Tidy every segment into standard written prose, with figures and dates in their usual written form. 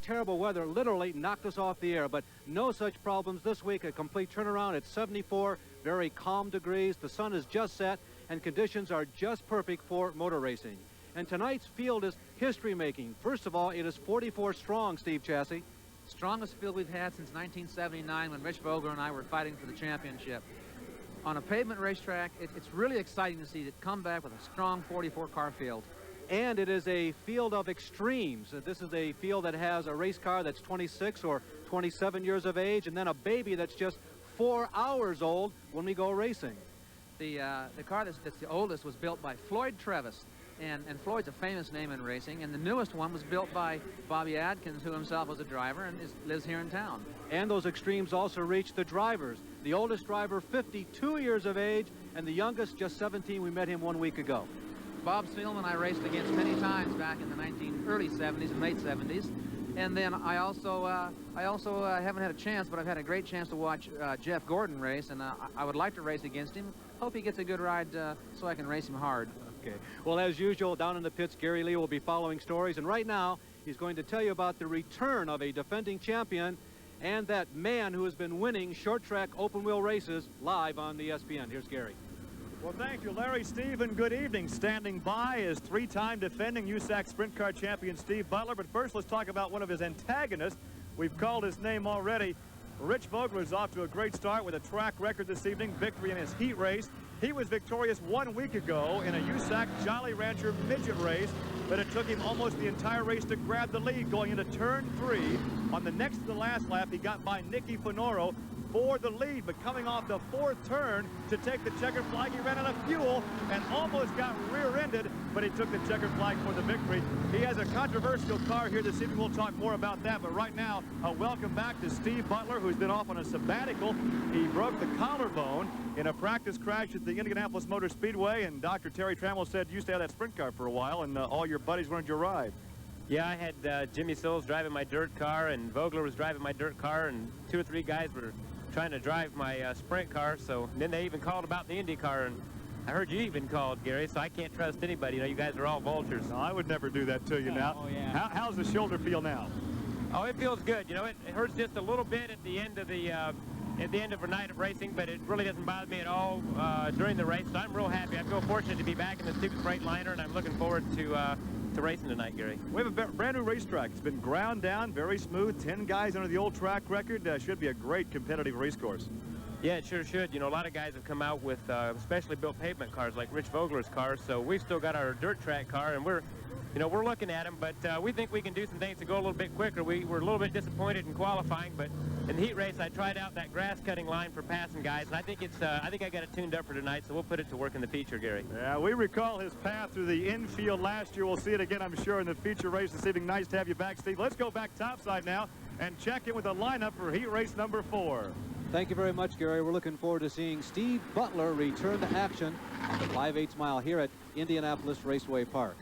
terrible weather literally knocked us off the air, but no such problems this week. A complete turnaround at 74 very calm degrees. The sun is just set, and conditions are just perfect for motor racing. And tonight's field is history-making. First of all, it is 44 strong, Steve Chassie. Strongest field we've had since 1979 when Rich Vogler and I were fighting for the championship. On a pavement racetrack, it's really exciting to see it come back with a strong 44-car field. And it is a field of extremes. This is a field that has a race car that's 26 or 27 years of age, and then a baby that's just 4 hours old when we go racing. The car that's the oldest was built by Floyd Trevis, and Floyd's a famous name in racing, and the newest one was built by Bobby Adkins, who himself was a driver and lives here in town. And those extremes also reach the drivers. The oldest driver, 52 years of age, and the youngest, just 17. We met him 1 week ago. Bob Spielman I raced against many times back in the early 70s and late 70s. And then I also haven't had a chance, but I've had a great chance to watch Jeff Gordon race, and I would like to race against him. Hope he gets a good ride so I can race him hard. Okay. Well, as usual, down in the pits, Gary Lee will be following stories, and right now he's going to tell you about the return of a defending champion and that man who has been winning short track open wheel races live on the ESPN. Here's Gary. Well, thank you, Larry. Steve, and good evening. Standing by is three-time defending USAC Sprint Car champion Steve Butler. But first, let's talk about one of his antagonists. We've called his name already. Rich Vogler is off to a great start with a track record this evening, victory in his heat race. He was victorious 1 week ago in a USAC Jolly Rancher midget race, but it took him almost the entire race to grab the lead going into turn 3. On the next to the last lap, he got by Nicky Finoro for the lead, but coming off the 4th turn to take the checkered flag, he ran out of fuel and almost got rear-ended, but he took the checkered flag for the victory. He has a controversial car here this evening. We'll talk more about that, but right now, a welcome back to Steve Butler, who's been off on a sabbatical. He broke the collarbone in a practice crash at the Indianapolis Motor Speedway, and Dr. Terry Trammell said you used to have that sprint car for a while, and all your buddies wanted your ride. Yeah, I had Jimmy Sills driving my dirt car, and Vogler was driving my dirt car, and 2 or 3 guys were trying to drive my sprint car. So then they even called about the Indy car, and I heard you even called, Gary, so I can't trust anybody. You know, you guys are all vultures. No, I would never do that to you now. Oh, yeah. How's the shoulder feel now? Oh, it feels good. You know, it hurts just a little bit at the end of a night of racing, but it really doesn't bother me at all during the race. So I'm real happy. I feel fortunate to be back in the Super Freightliner, and I'm looking forward to racing tonight, Gary. We have a brand new racetrack. It's been ground down, very smooth. 10 guys under the old track record. Should be a great competitive race course. Yeah, it sure should. You know, a lot of guys have come out with specially built pavement cars like Rich Vogler's car. So we've still got our dirt track car, and we're looking at them, but we think we can do some things to go a little bit quicker. We were a little bit disappointed in qualifying, but in the heat race, I tried out that grass cutting line for passing guys, and I think I got it tuned up for tonight, so we'll put it to work in the feature, Gary. Yeah, we recall his path through the infield last year. We'll see it again, I'm sure, in the feature race this evening. Nice to have you back, Steve. Let's go back topside now and check in with the lineup for heat race number 4. Thank you very much, Gary. We're looking forward to seeing Steve Butler return to action at the 5/8 mile here at Indianapolis Raceway Park.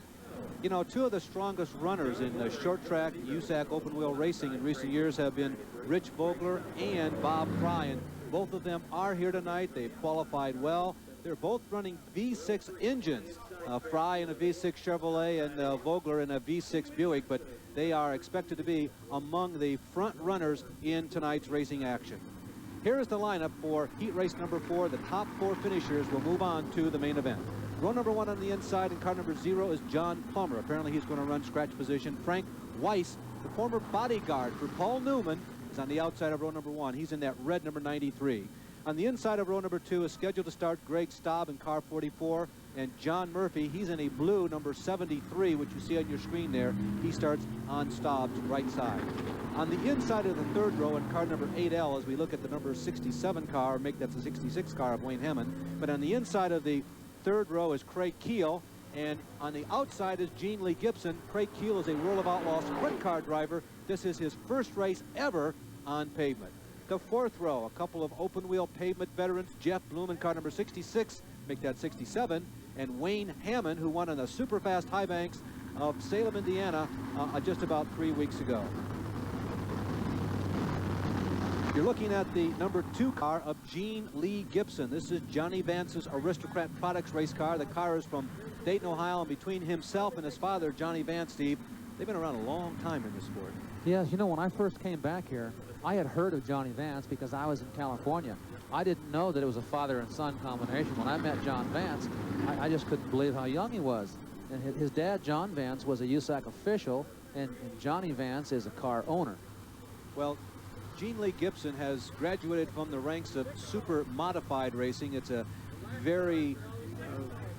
You know, 2 of the strongest runners in short track USAC open wheel racing in recent years have been Rich Vogler and Bob Fry, and both of them are here tonight. They've qualified well. They're both running V6 engines. Fry in a V6 Chevrolet and Vogler in a V6 Buick, but they are expected to be among the front runners in tonight's racing action. Here is the lineup for heat race number 4. The top 4 finishers will move on to the main event. Row number 1 on the inside in car number 0 is John Plummer. Apparently he's going to run scratch position. Frank Weiss, the former bodyguard for Paul Newman, is on the outside of row number 1. He's in that red number 93. On the inside of row number 2 is scheduled to start Greg Staub in car 44, and John Murphy, he's in a blue number 73, which you see on your screen there. He starts on Staub's right side. On the inside of the 3rd row in car number 8L, as we look at the number 67 car, make that the 66 car of Wayne Hammond, but on the inside of the 3rd row is Craig Keel, and on the outside is Gene Lee Gibson. Craig Keel is a World of Outlaws sprint car driver. This is his first race ever on pavement. The 4th row, a couple of open wheel pavement veterans, Jeff Bloom in car number 66, make that 67, and Wayne Hammond, who won on the super fast high banks of Salem, Indiana, just about 3 weeks ago. You're looking at the number 2 car of Gene Lee Gibson. This is Johnny Vance's Aristocrat Products race car. The car is from Dayton, Ohio, and between himself and his father, Johnny Vance, Steve, they've been around a long time in this sport. Yes, you know, when I first came back here, I had heard of Johnny Vance because I was in California. I didn't know that it was a father and son combination. When I met John Vance, I just couldn't believe how young he was. And his dad, John Vance, was a USAC official, and Johnny Vance is a car owner. Well, Gene Lee Gibson has graduated from the ranks of super modified racing. It's a very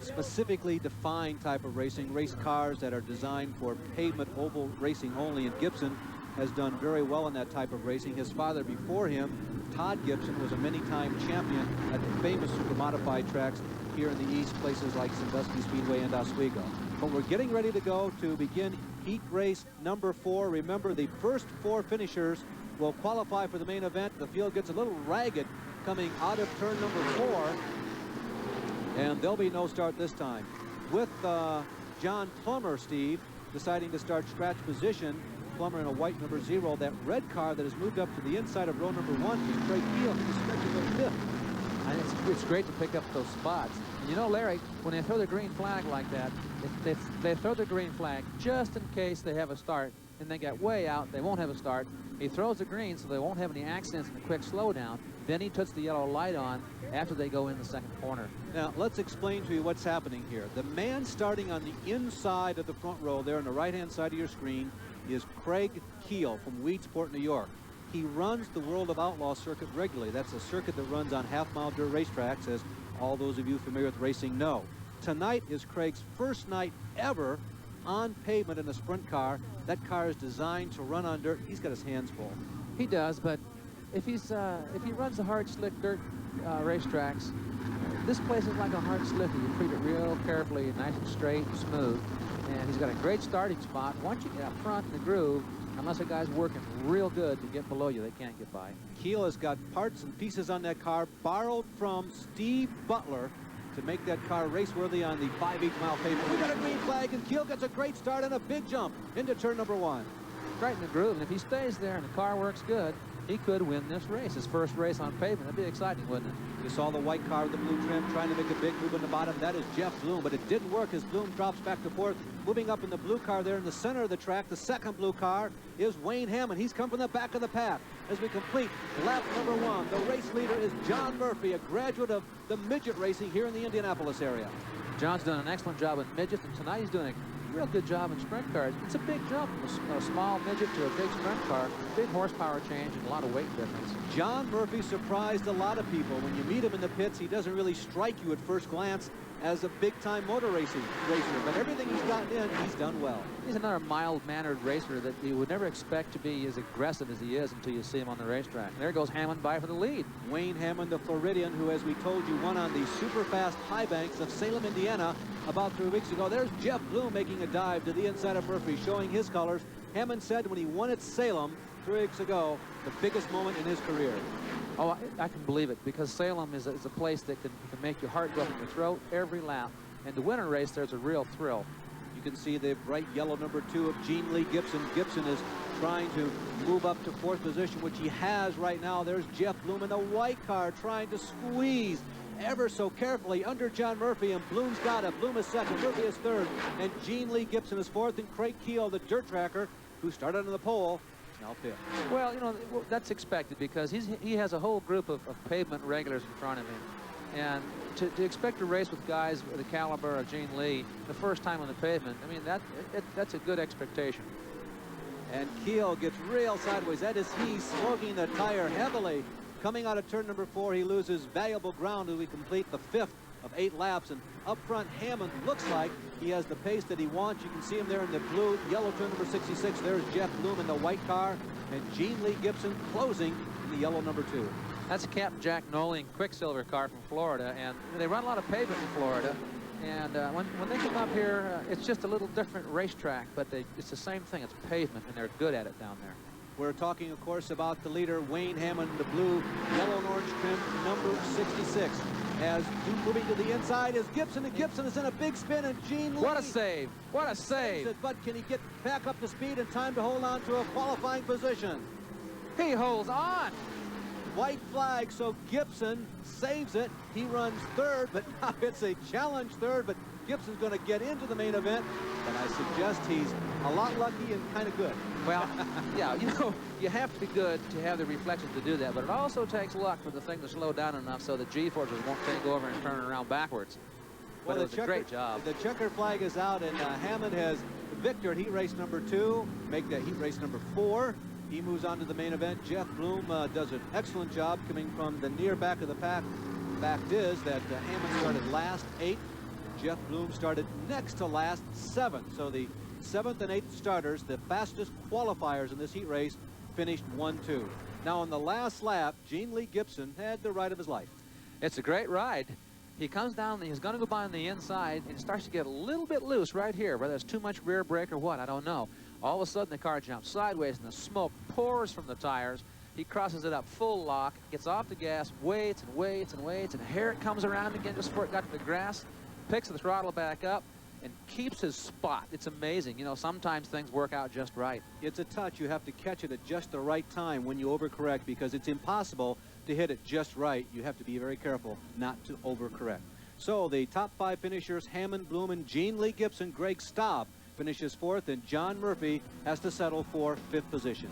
specifically defined type of racing, race cars that are designed for pavement oval racing only, and Gibson has done very well in that type of racing. His father before him, Todd Gibson, was a many-time champion at the famous super modified tracks here in the East, places like Sandusky Speedway and Oswego. But we're getting ready to go to begin heat race number 4. Remember, the first 4 finishers will qualify for the main event. The field gets a little ragged coming out of turn number 4, and there'll be no start this time. With John Plummer, Steve, deciding to start scratch position. Plummer in a white number 0. That red car that has moved up to the inside of row number 1 is Craig Keel. He's stretching the 5th. And it's great to pick up those spots. And you know, Larry, when they throw the green flag like that, they throw the green flag just in case they have a start, and they get way out, they won't have a start. He throws the green so they won't have any accidents in the quick slowdown. Then he puts the yellow light on after they go in the second corner. Now, let's explain to you what's happening here. The man starting on the inside of the front row there on the right-hand side of your screen is Craig Keel from Weedsport, New York. He runs the World of Outlaw circuit regularly. That's a circuit that runs on half-mile dirt racetracks, as all those of you familiar with racing know. Tonight is Craig's first night ever on pavement in a sprint car. That car is designed to run on dirt. He's got his hands full. He does, but if he runs the hard, slick dirt racetracks, this place is like a hard slicker. You treat it real carefully, nice and straight and smooth. And he's got a great starting spot. Once you get up front in the groove, unless a guy's working real good to get below you, they can't get by. Keel has got parts and pieces on that car borrowed from Steve Butler to make that car race-worthy on the 5/8 mile pavement. We got a green flag, and Keel gets a great start and a big jump into turn number 1. Right in the groove, and if he stays there and the car works good, he could win this race, his first race on pavement. That'd be exciting, wouldn't it? You saw the white car with the blue trim trying to make a big move in the bottom. That is Jeff Bloom, but it didn't work as Bloom drops back to 4th. Moving up in the blue car there in the center of the track, the second blue car is Wayne Hammond. He's come from the back of the pack. As we complete lap number 1, the race leader is John Murphy, a graduate of the midget racing here in the Indianapolis area. John's done an excellent job with midgets, and tonight he's doing a real good job in sprint cars. It's a big jump from a small midget to a big sprint car. Big horsepower change and a lot of weight difference. John Murphy surprised a lot of people. When you meet him in the pits, he doesn't really strike you at first glance as a big-time motor racer, but everything he's gotten in, he's done well. He's another mild-mannered racer that you would never expect to be as aggressive as he is until you see him on the racetrack. There goes Hammond by for the lead. Wayne Hammond, the Floridian, who, as we told you, won on the super-fast high banks of Salem, Indiana, about 3 weeks ago. There's Jeff Bloom making a dive to the inside of Murphy, showing his colors. Hammond said when he won at Salem 3 weeks ago, the biggest moment in his career. Oh, I can believe it, because Salem is a place that can make your heart go up in your throat every lap. And to win a race, there's a real thrill. You can see the bright yellow number 2 of Gene Lee Gibson. Gibson is trying to move up to 4th position, which he has right now. There's Jeff Bloom in the white car trying to squeeze ever so carefully under John Murphy, and Bloom's got it. Bloom is 2nd, Murphy is 3rd, and Gene Lee Gibson is 4th, and Craig Keel, the dirt tracker, who started on the pole, now 5th. Well, you know, that's expected because he has a whole group of pavement regulars in front of him. And to expect to race with guys with the caliber of Gene Lee the first time on the pavement, I mean, that's a good expectation. And Keel gets real sideways. That is he smoking the tire heavily. Coming out of turn number 4, he loses valuable ground as we complete the 5th of 8 laps. And up front, Hammond looks like he has the pace that he wants. You can see him there in the blue, yellow turn number 66. There's Jeff Bloom in the white car, and Gene Lee Gibson closing in the yellow number 2. That's Captain Jack Noling Quicksilver car from Florida, and they run a lot of pavement in Florida. And when they come up here, it's just a little different racetrack, but it's the same thing. It's pavement, and they're good at it down there. We're talking, of course, about the leader, Wayne Hammond, the blue, yellow and orange trim, number 66. As moving to the inside is Gibson, and Gibson is in a big spin, and Gene Lee. What a save! What a save! But can he get back up to speed in time to hold on to a qualifying position? He holds on! White flag, so Gibson saves it. He runs 3rd, but now it's a challenge 3rd, but Gibson's going to get into the main event, and I suggest he's a lot lucky and kind of good. Well, yeah, you know, you have to be good to have the reflexes to do that, but it also takes luck for the thing to slow down enough so the G-forces won't take over and turn around backwards. Well, it was a great job. The checker flag is out, and Hammond has victored heat race number 2, make that heat race number 4. He moves on to the main event. Jeff Bloom does an excellent job coming from the near back of the pack. Fact is that Hammond started last 8. Jeff Bloom started next to last 7. So the 7th and 8th starters, the fastest qualifiers in this heat race, finished 1-2. Now on the last lap, Gene Lee Gibson had the ride of his life. It's a great ride. He comes down, he's going to go by on the inside, and starts to get a little bit loose right here, whether it's too much rear brake or what, I don't know. All of a sudden, the car jumps sideways, and the smoke pours from the tires. He crosses it up full lock, gets off the gas, waits and waits and waits, and here it comes around again just before it got to the grass, picks the throttle back up, and keeps his spot. It's amazing. You know, sometimes things work out just right. It's a touch. You have to catch it at just the right time when you overcorrect, because it's impossible to hit it just right. You have to be very careful not to overcorrect. So the top 5 finishers, Hammond, Bloom, and Gene Lee Gibson. Greg Staub finishes 4th, and John Murphy has to settle for 5th position.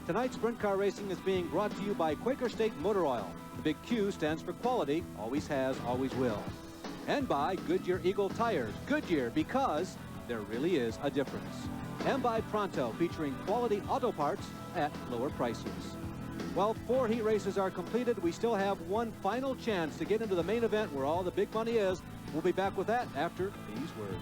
Tonight's sprint car racing is being brought to you by Quaker State Motor Oil. The big Q stands for quality, always has, always will. And by Goodyear Eagle Tires. Goodyear, because there really is a difference. And by Pronto, featuring quality auto parts at lower prices. Well, 4 heat races are completed. We still have one final chance to get into the main event where all the big money is. We'll be back with that after these words.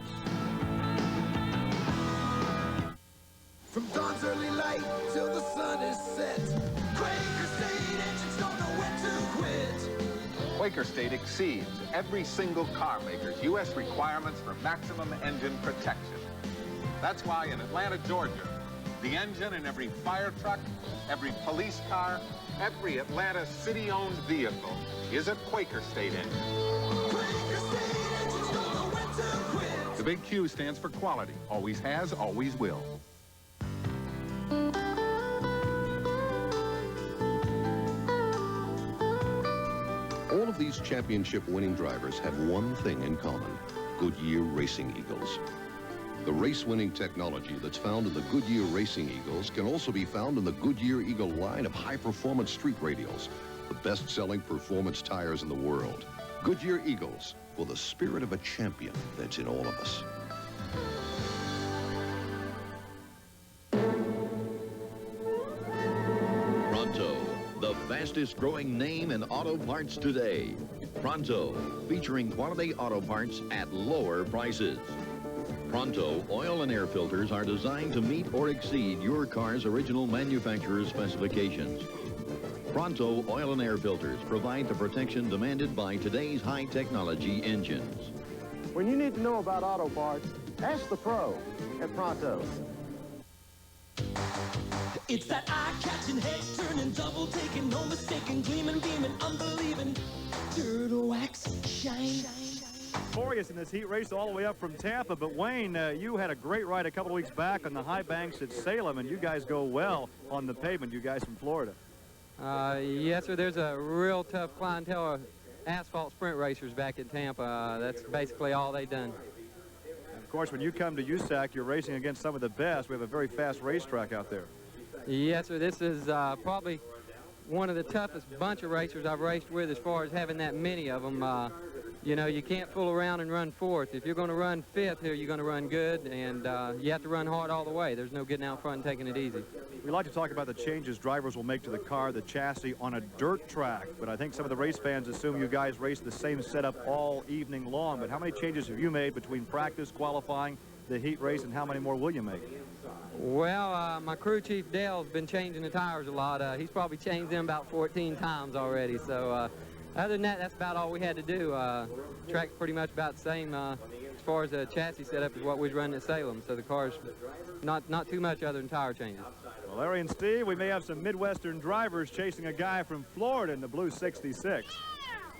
From dawn's early light till the sun is set, Quaker State engines don't know when to quit. Quaker State exceeds every single car maker's U.S. requirements for maximum engine protection. That's why in Atlanta, Georgia, the engine in every fire truck, every police car, every Atlanta city-owned vehicle is a Quaker State engine. Quaker State engines don't know when to quit. The big Q stands for quality. Always has, always will. All of these championship-winning drivers have one thing in common: Goodyear Racing Eagles. The race-winning technology that's found in the Goodyear Racing Eagles can also be found in the Goodyear Eagle line of high-performance street radials, the best-selling performance tires in the world. Goodyear Eagles, for the spirit of a champion that's in all of us. Pronto, the fastest growing name in auto parts today. Pronto, featuring quality auto parts at lower prices. Pronto oil and air filters are designed to meet or exceed your car's original manufacturer's specifications. Pronto oil and air filters provide the protection demanded by today's high technology engines. When you need to know about auto parts, ask the pro at Pronto. It's that eye-catching, head-turning, double-taking, no mistaking, gleaming, beaming, unbelieving, dirt, wax, shine. Victorious in this heat race all the way up from Tampa. But Wayne, you had a great ride a couple of weeks back on the high banks at Salem, and you guys go well on the pavement, you guys from Florida. Yes, sir. There's a real tough clientele of asphalt sprint racers back in Tampa. That's basically all they've done. And of course, when you come to USAC, you're racing against some of the best. We have a very fast racetrack out there. Yes, sir. This is probably one of the toughest bunch of racers I've raced with as far as having that many of them. You know, you can't fool around and run 4th. If you're going to run 5th here, you're going to run good, and you have to run hard all the way. There's no getting out front and taking it easy. We like to talk about the changes drivers will make to the car, the chassis on a dirt track, but I think some of the race fans assume you guys race the same setup all evening long. But how many changes have you made between practice, qualifying, the heat race, and how many more will you make? Well, my crew chief Dale's been changing the tires a lot. He's probably changed them about 14 times already. So other than that, that's about all we had to do. Track's pretty much about the same as far as the chassis setup as what we was running at Salem. So the car's not too much other than tire changes. Well, Larry and Steve, we may have some Midwestern drivers chasing a guy from Florida in the blue 66.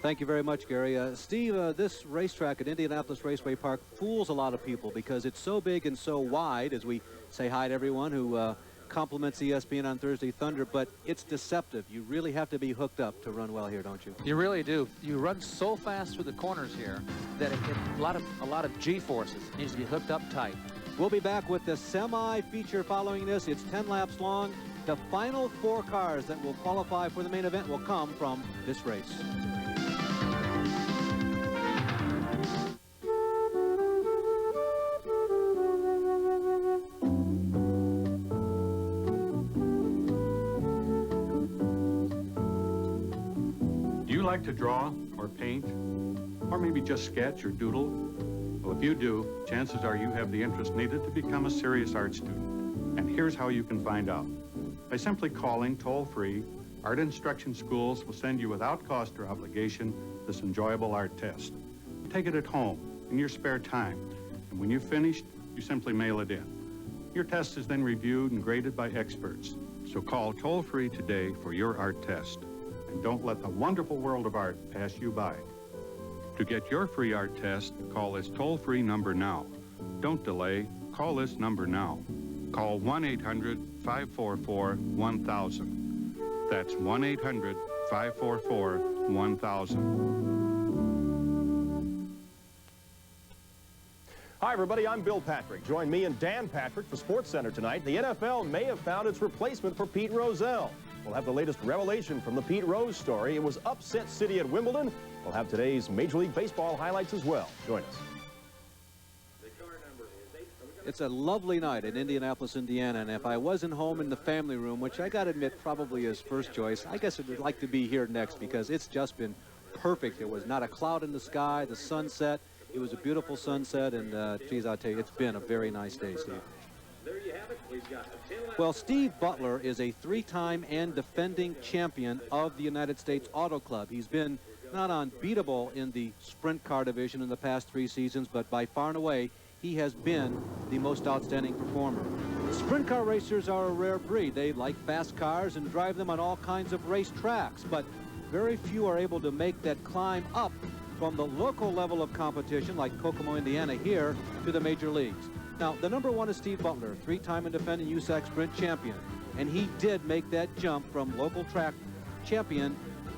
Thank you very much, Gary. Steve, this racetrack at Indianapolis Raceway Park fools a lot of people because it's so big and so wide, as we say hi to everyone who compliments ESPN on Thursday Thunder, but it's deceptive. You really have to be hooked up to run well here, don't you? You really do. You run so fast through the corners here that a lot of G-forces. It needs to be hooked up tight. We'll be back with the semi-feature following this. It's 10 laps long. The final 4 cars that will qualify for the main event will come from this race. Do you like to draw or paint? Or maybe just sketch or doodle? Well, if you do, chances are you have the interest needed to become a serious art student. And here's how you can find out. By simply calling toll-free, Art Instruction Schools will send you without cost or obligation this enjoyable art test. Take it at home, in your spare time, and when you've finished, you simply mail it in. Your test is then reviewed and graded by experts. So call toll-free today for your art test. And don't let the wonderful world of art pass you by. To get your free art test, call this toll-free number now. Don't delay. Call this number now. Call 1-800-544-1000. That's 1-800-544-1000. Hi, everybody. I'm Bill Patrick. Join me and Dan Patrick for SportsCenter tonight. The NFL may have found its replacement for Pete Rozelle. We'll have the latest revelation from the Pete Rose story. It was upset city at Wimbledon. We'll have today's Major League Baseball highlights as well. Join us. It's a lovely night in Indianapolis, Indiana, and if I wasn't home in the family room, which I got to admit probably is first choice, I guess I'd like to be here next because it's just been perfect. There was not a cloud in the sky, the sunset. It was a beautiful sunset, and geez, I'll tell you, it's been a very nice day, Steve. Well, Steve Butler is a 3-time and defending champion of the United States Auto Club. He's been not unbeatable in the sprint car division in the past 3 seasons, but by far and away, he has been the most outstanding performer. Sprint car racers are a rare breed. They like fast cars and drive them on all kinds of race tracks, but very few are able to make that climb up from the local level of competition like Kokomo, Indiana here to the major leagues. Now, the number 1 is Steve Butler, 3-time and defending USAC sprint champion, and he did make that jump from local track champion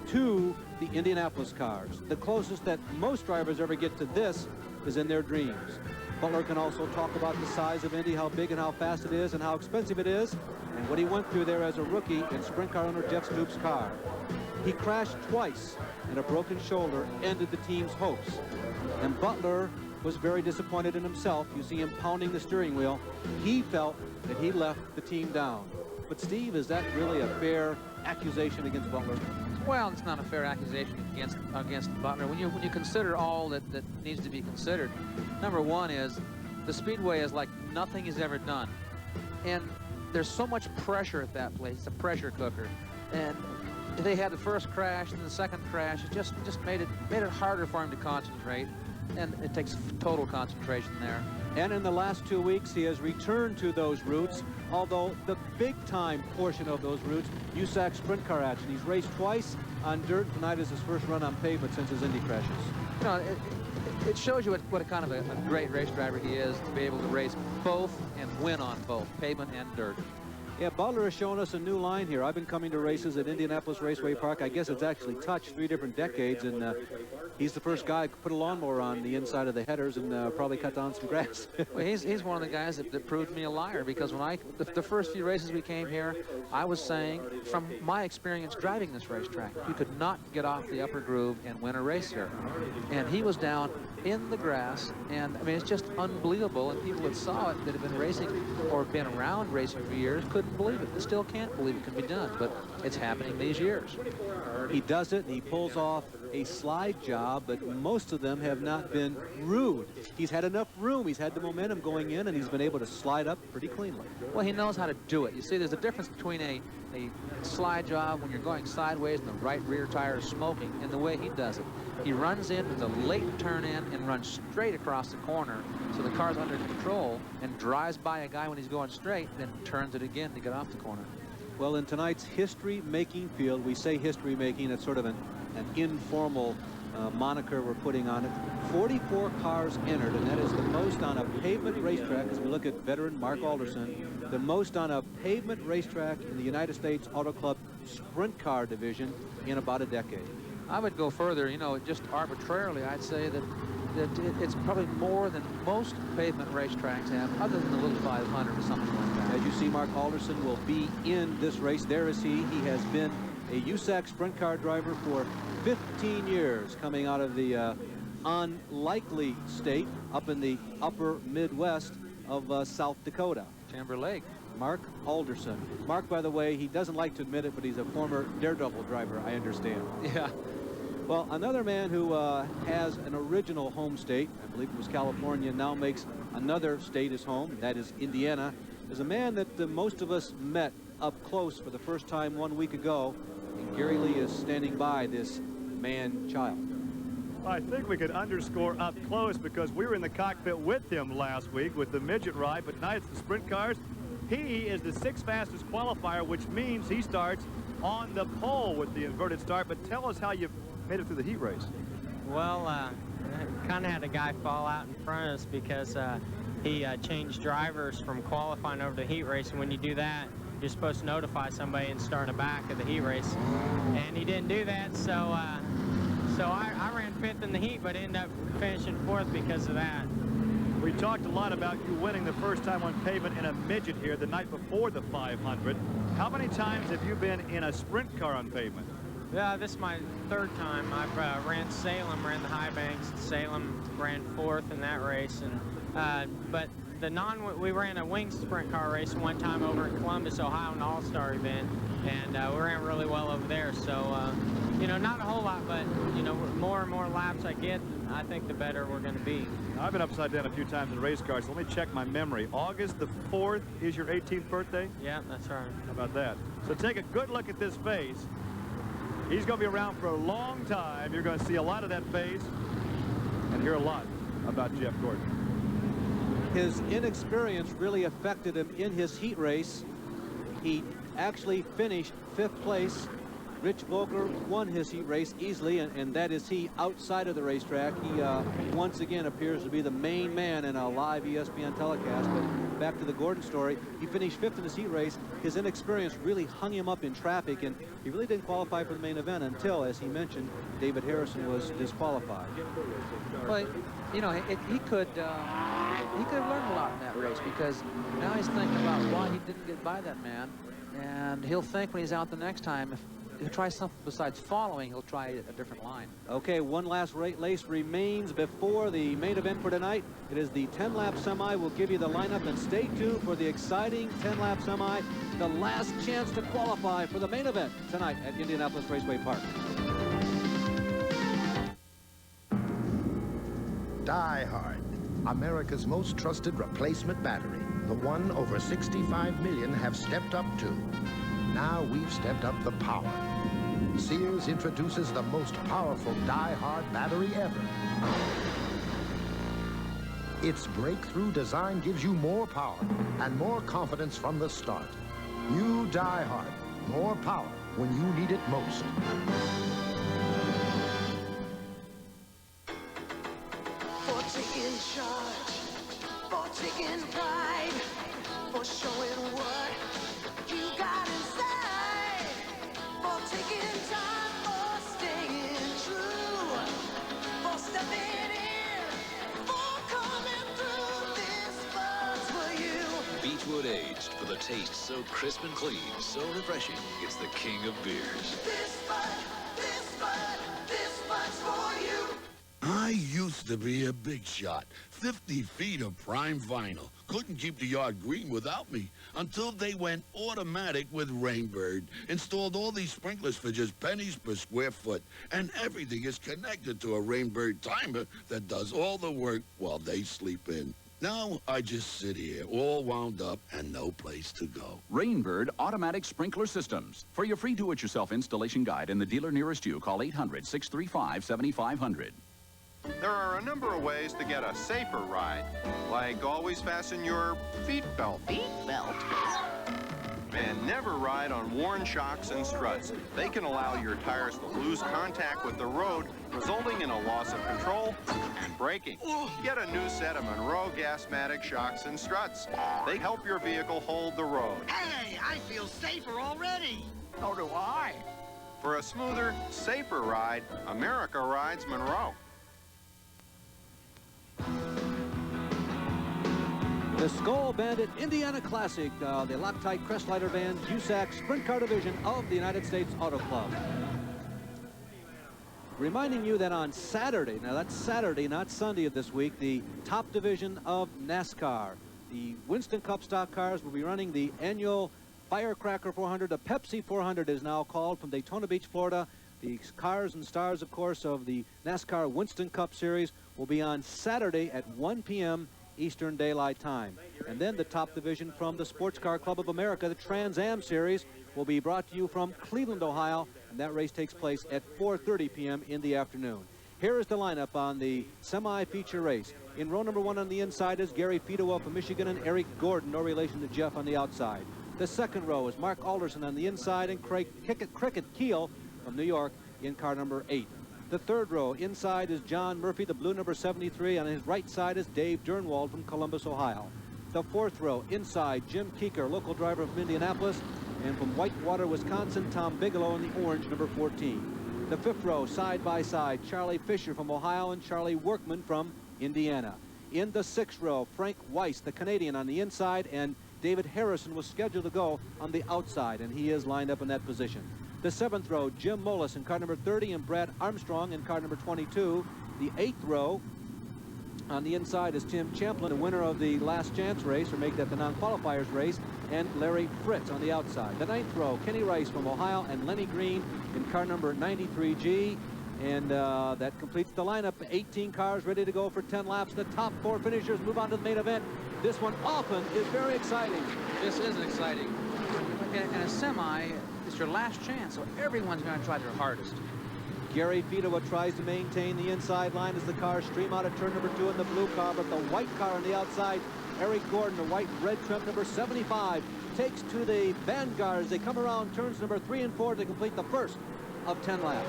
to the Indianapolis cars. The closest that most drivers ever get to this is in their dreams. Butler can also talk about the size of Indy, how big and how fast it is and how expensive it is, and what he went through there as a rookie in sprint car owner Jeff Stoops' car. He crashed twice, and a broken shoulder ended the team's hopes. And Butler was very disappointed in himself. You see him pounding the steering wheel. He felt that he left the team down. But Steve, is that really a fair accusation against Butler? Well, it's not a fair accusation against Butler. When you consider all that needs to be considered, number 1 is the Speedway is like nothing he's ever done. And there's so much pressure at that place. It's a pressure cooker. And they had the first crash and the second crash. It just made it harder for him to concentrate. And it takes total concentration there. And in the last 2 weeks, he has returned to those routes, although the big-time portion of those routes, USAC sprint car action. He's raced twice on dirt. Tonight is his first run on pavement since his Indy crashes. You know, it shows you what a kind of a great race driver he is to be able to race both and win on both, pavement and dirt. Yeah, Butler has shown us a new line here. I've been coming to races at Indianapolis Raceway Park. I guess it's actually touched 3 different decades, and he's the first guy to put a lawnmower on the inside of the headers and probably cut down some grass. Well, he's one of the guys that proved me a liar, because when the first few races we came here, I was saying, from my experience driving this racetrack, you could not get off the upper groove and win a race here. And he was down in the grass, and I mean, it's just unbelievable. And people that saw it, that have been racing or been around racing for years, couldn't believe it. They still can't believe it can be done, but it's happening these years. He does it, and he pulls off a slide job, but most of them have not been rude. He's had enough room. He's had the momentum going in, and he's been able to slide up pretty cleanly. Well, he knows how to do it. You see, there's a difference between a slide job when you're going sideways and the right rear tire is smoking, and the way he does it. He runs in with a late turn in and runs straight across the corner, so the car's under control, and drives by a guy when he's going straight, then turns it again to get off the corner. Well, in tonight's history-making field, we say history-making, it's sort of an informal moniker we're putting on it. 44 cars entered, and that is the most on a pavement racetrack as we look at veteran Mark Alderson. the most on a pavement racetrack in the United States Auto Club sprint car division in about a decade. I would go further, you know, just arbitrarily, I'd say that it's probably more than most pavement racetracks have, other than the little 500 or something like that. As you see, Mark Alderson will be in this race. There is he. He has been a USAC sprint car driver for 15 years, coming out of the unlikely state up in the upper Midwest of South Dakota. Timber Lake. Mark Alderson. Mark, by the way, he doesn't like to admit it, but he's a former daredevil driver, I understand. Yeah. Well, another man who has an original home state, I believe it was California, now makes another state his home, that is Indiana, is a man that most of us met up close for the first time 1 week ago, and Gary Lee is standing by this man-child. I think we could underscore up close because we were in the cockpit with him last week with the midget ride, but tonight it's the sprint cars. He is the 6th fastest qualifier, which means he starts on the pole with the inverted start. But tell us how you made it through the heat race. Well, kind of had a guy fall out in front of us because he changed drivers from qualifying over to heat race, and when you do that, you're supposed to notify somebody and start in the back of the heat race. And he didn't do that, so I ran 5th in the heat, but ended up finishing 4th because of that. We talked a lot about you winning the first time on pavement in a midget here the night before the 500. How many times have you been in a sprint car on pavement? Yeah, this is my 3rd time. I've ran Salem, ran the high banks. Salem ran 4th in that race, and but we ran a winged sprint car race one time over in Columbus, Ohio, an all-star event, and we ran really well over there. So, you know, not a whole lot, but, you know, more and more laps I get, I think the better we're going to be. I've been upside down a few times in race cars, so let me check my memory. August the 4th is your 18th birthday? Yeah, that's right. How about that? So take a good look at this face. He's going to be around for a long time. You're going to see a lot of that face and hear a lot about Jeff Gordon. His inexperience really affected him in his heat race. He actually finished 5th place. Rich Vogler won his heat race easily, and that is he outside of the racetrack. He once again appears to be the main man in a live ESPN telecast. But back to the Gordon story, he finished 5th in his heat race. His inexperience really hung him up in traffic, and he really didn't qualify for the main event until, as he mentioned, David Harrison was disqualified. Well, you know, he could have learned a lot in that race, because now he's thinking about why he didn't get by that man, and he'll think when he's out the next time, if he'll try something besides following, he'll try a different line. Okay, one last race remains before the main event for tonight. It is the 10-lap semi. We'll give you the lineup, and stay tuned for the exciting 10-lap semi, the last chance to qualify for the main event tonight at Indianapolis Raceway Park. Die Hard, America's most trusted replacement battery, the one over 65 million have stepped up to. Now we've stepped up the power. Sears introduces the most powerful Die Hard battery ever. Its breakthrough design gives you more power and more confidence from the start. New Die Hard, more power when you need it most. For taking charge, for taking pride, for showing what you got inside, for taking time, for staying true, for stepping in, for coming through. This was for you. Beechwood aged for the taste so crisp and clean, so refreshing. It's the king of beers. This much for you. I used to be a big shot. 50 feet of prime vinyl. Couldn't keep the yard green without me until they went automatic with Rainbird. Installed all these sprinklers for just pennies per square foot. And everything is connected to a Rainbird timer that does all the work while they sleep in. Now I just sit here, all wound up and no place to go. Rainbird Automatic Sprinkler Systems. For your free do-it-yourself installation guide in the dealer nearest you, call 800-635-7500. There are a number of ways to get a safer ride, like always fasten your feet belt. Feet belt? And never ride on worn shocks and struts. They can allow your tires to lose contact with the road, resulting in a loss of control and braking. Get a new set of Monroe Gasmatic shocks and struts. They help your vehicle hold the road. Hey, I feel safer already. So do I. For a smoother, safer ride, America rides Monroe. The Skull Bandit Indiana Classic, the Loctite Crestlighter Vans USAC Sprint Car Division of the United States Auto Club. Reminding you that on Saturday, now that's Saturday, not Sunday of this week, the top division of NASCAR, the Winston Cup stock cars will be running the annual Firecracker 400. The Pepsi 400 is now called, from Daytona Beach, Florida. The cars and stars, of course, of the NASCAR Winston Cup Series will be on Saturday at 1 p.m. Eastern Daylight Time. And then the top division from the Sports Car Club of America, the Trans Am Series, will be brought to you from Cleveland, Ohio, and that race takes place at 4:30 p.m. in the afternoon. Here is the lineup on the semi-feature race. In row number 1 on the inside is Gary Fidowa from Michigan and Eric Gordon, no relation to Jeff, on the outside. The second row is Mark Alderson on the inside and Craig Cricket Keel from New York in car number 8. The third row inside is John Murphy, the blue number 73. On his right side is Dave Durnwald from Columbus, Ohio. The fourth row inside, Jim Keeker, local driver from Indianapolis. And from Whitewater, Wisconsin, Tom Bigelow in the orange number 14. The fifth row side by side, Charlie Fisher from Ohio and Charlie Workman from Indiana. In the sixth row, Frank Weiss, the Canadian, on the inside, and David Harrison was scheduled to go on the outside, and he is lined up in that position. The seventh row, Jim Mollis in car number 30 and Brad Armstrong in car number 22. The eighth row on the inside is Tim Champlin, the winner of the last chance race, or make that the non-qualifiers race, and Larry Fritz on the outside. The ninth row, Kenny Rice from Ohio and Lenny Green in car number 93G. And that completes the lineup. 18 cars ready to go for 10 laps. The top 4 finishers move on to the main event. This one often is very exciting. This is exciting. In a semi, it's your last chance, so everyone's going to try their hardest. Gary Fidowa tries to maintain the inside line as the cars stream out of turn number 2 in the blue car, but the white car on the outside, Eric Gordon, the white red trim number 75, takes to the vanguard as they come around turns number 3 and 4 to complete the first of 10 laps.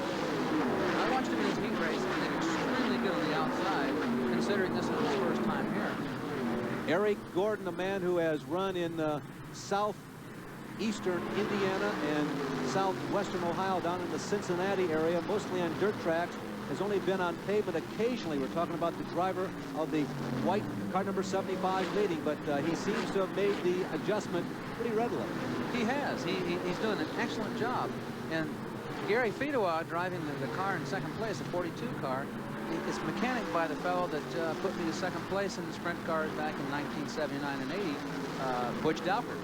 I watched him in his heat race, and he did extremely good on the outside, considering this is his first time here. Eric Gordon, a man who has run in southeastern Indiana and southwestern Ohio, down in the Cincinnati area, mostly on dirt tracks, has only been on pavement occasionally. We're talking about the driver of the white car number 75 leading, but he seems to have made the adjustment pretty readily. He has. He's doing an excellent job. And Gary Fidowa, driving the car in second place, a 42 car, is mechanic by the fellow that put me to second place in the sprint cars back in 1979 and 80, Butch Dowker.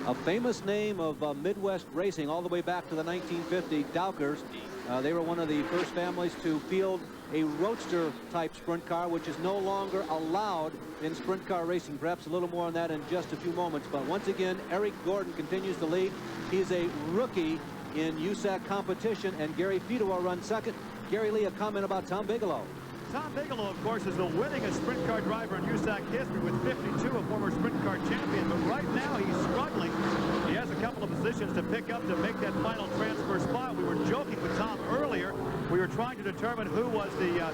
A famous name of Midwest racing all the way back to the 1950 Dowkers. They were one of the first families to field a roadster-type sprint car, which is no longer allowed in sprint car racing. Perhaps a little more on that in just a few moments. But once again, Eric Gordon continues to lead. He's a rookie in USAC competition, and Gary Fidowa runs second. Gary Lee, a comment about Tom Bigelow. Tom Bigelow, of course, is the winningest sprint car driver in USAC history with 52, a former sprint car champion. But right now, he's struggling. He has a couple of positions to pick up to make that final transfer spot. We were joking with Tom earlier. We were trying to determine who was the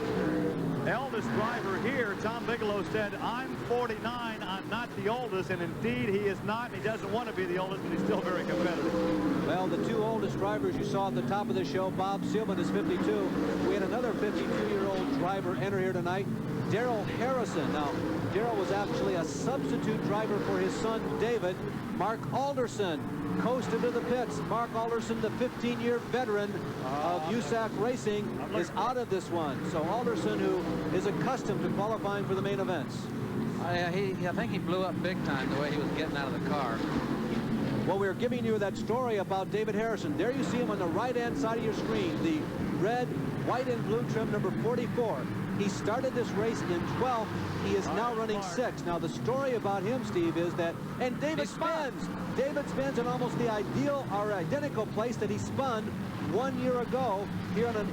eldest driver here. Tom Bigelow said, "I'm 49, I'm not the oldest," and indeed he is not. He doesn't want to be the oldest, but he's still very competitive. Well, the two oldest drivers you saw at the top of the show, Bob Seelman is 52. We had another 52-year-old driver enter here tonight, Darrell Harrison. Now, Darrell was actually a substitute driver for his son, David. Mark Alderson coasted to the pits. Mark Alderson, the 15-year veteran of USAC racing, is out of this one. So Alderson, who is accustomed to qualifying for the main events. I think he blew up big time the way he was getting out of the car. Well, we're giving you that story about David Harrison. There you see him on the right-hand side of your screen, the red, white, and blue trim number 44. He started this race in 12th. He is now running 6th. Now, the story about him, Steve, is that, and David spins. David spins in almost the ideal or identical place that he spun 1 year ago here on an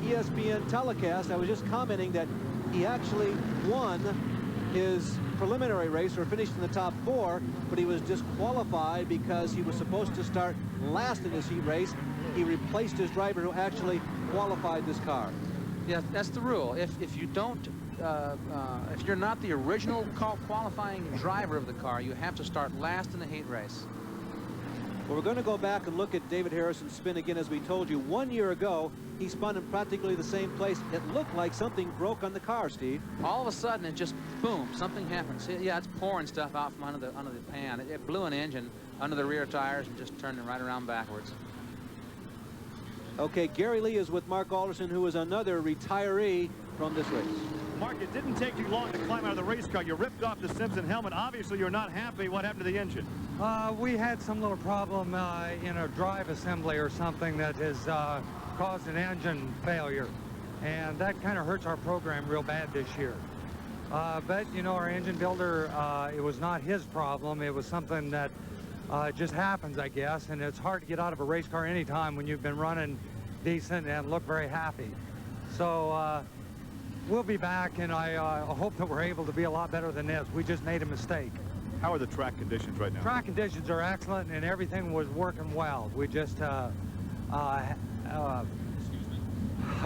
ESPN telecast. I was just commenting that he actually won his preliminary race or finished in the top 4, but he was disqualified because he was supposed to start last in his heat race. He replaced his driver who actually qualified this car. Yeah, that's the rule. If you don't, if you're not the original qualifying driver of the car, you have to start last in the heat race. Well, we're going to go back and look at David Harrison's spin again. As we told you, 1 year ago, he spun in practically the same place. It looked like something broke on the car, Steve. All of a sudden, it just, boom, something happened. See, yeah, it's pouring stuff out from under the pan. It blew an engine under the rear tires and just turned it right around backwards. Okay, Gary Lee is with Mark Alderson, who is another retiree from this race. Mark, it didn't take you long to climb out of the race car. You ripped off the Simpson helmet. Obviously, you're not happy. What happened to the engine? We had some little problem in a drive assembly or something that has caused an engine failure. And that kind of hurts our program real bad this year. But, you know, our engine builder, it was not his problem. It was something that just happens, I guess. And it's hard to get out of a race car anytime when you've been running decent and look very happy. So we'll be back, and I hope that we're able to be a lot better than this. We just made a mistake. How are the track conditions right now? Track conditions are excellent, and everything was working well. We just, I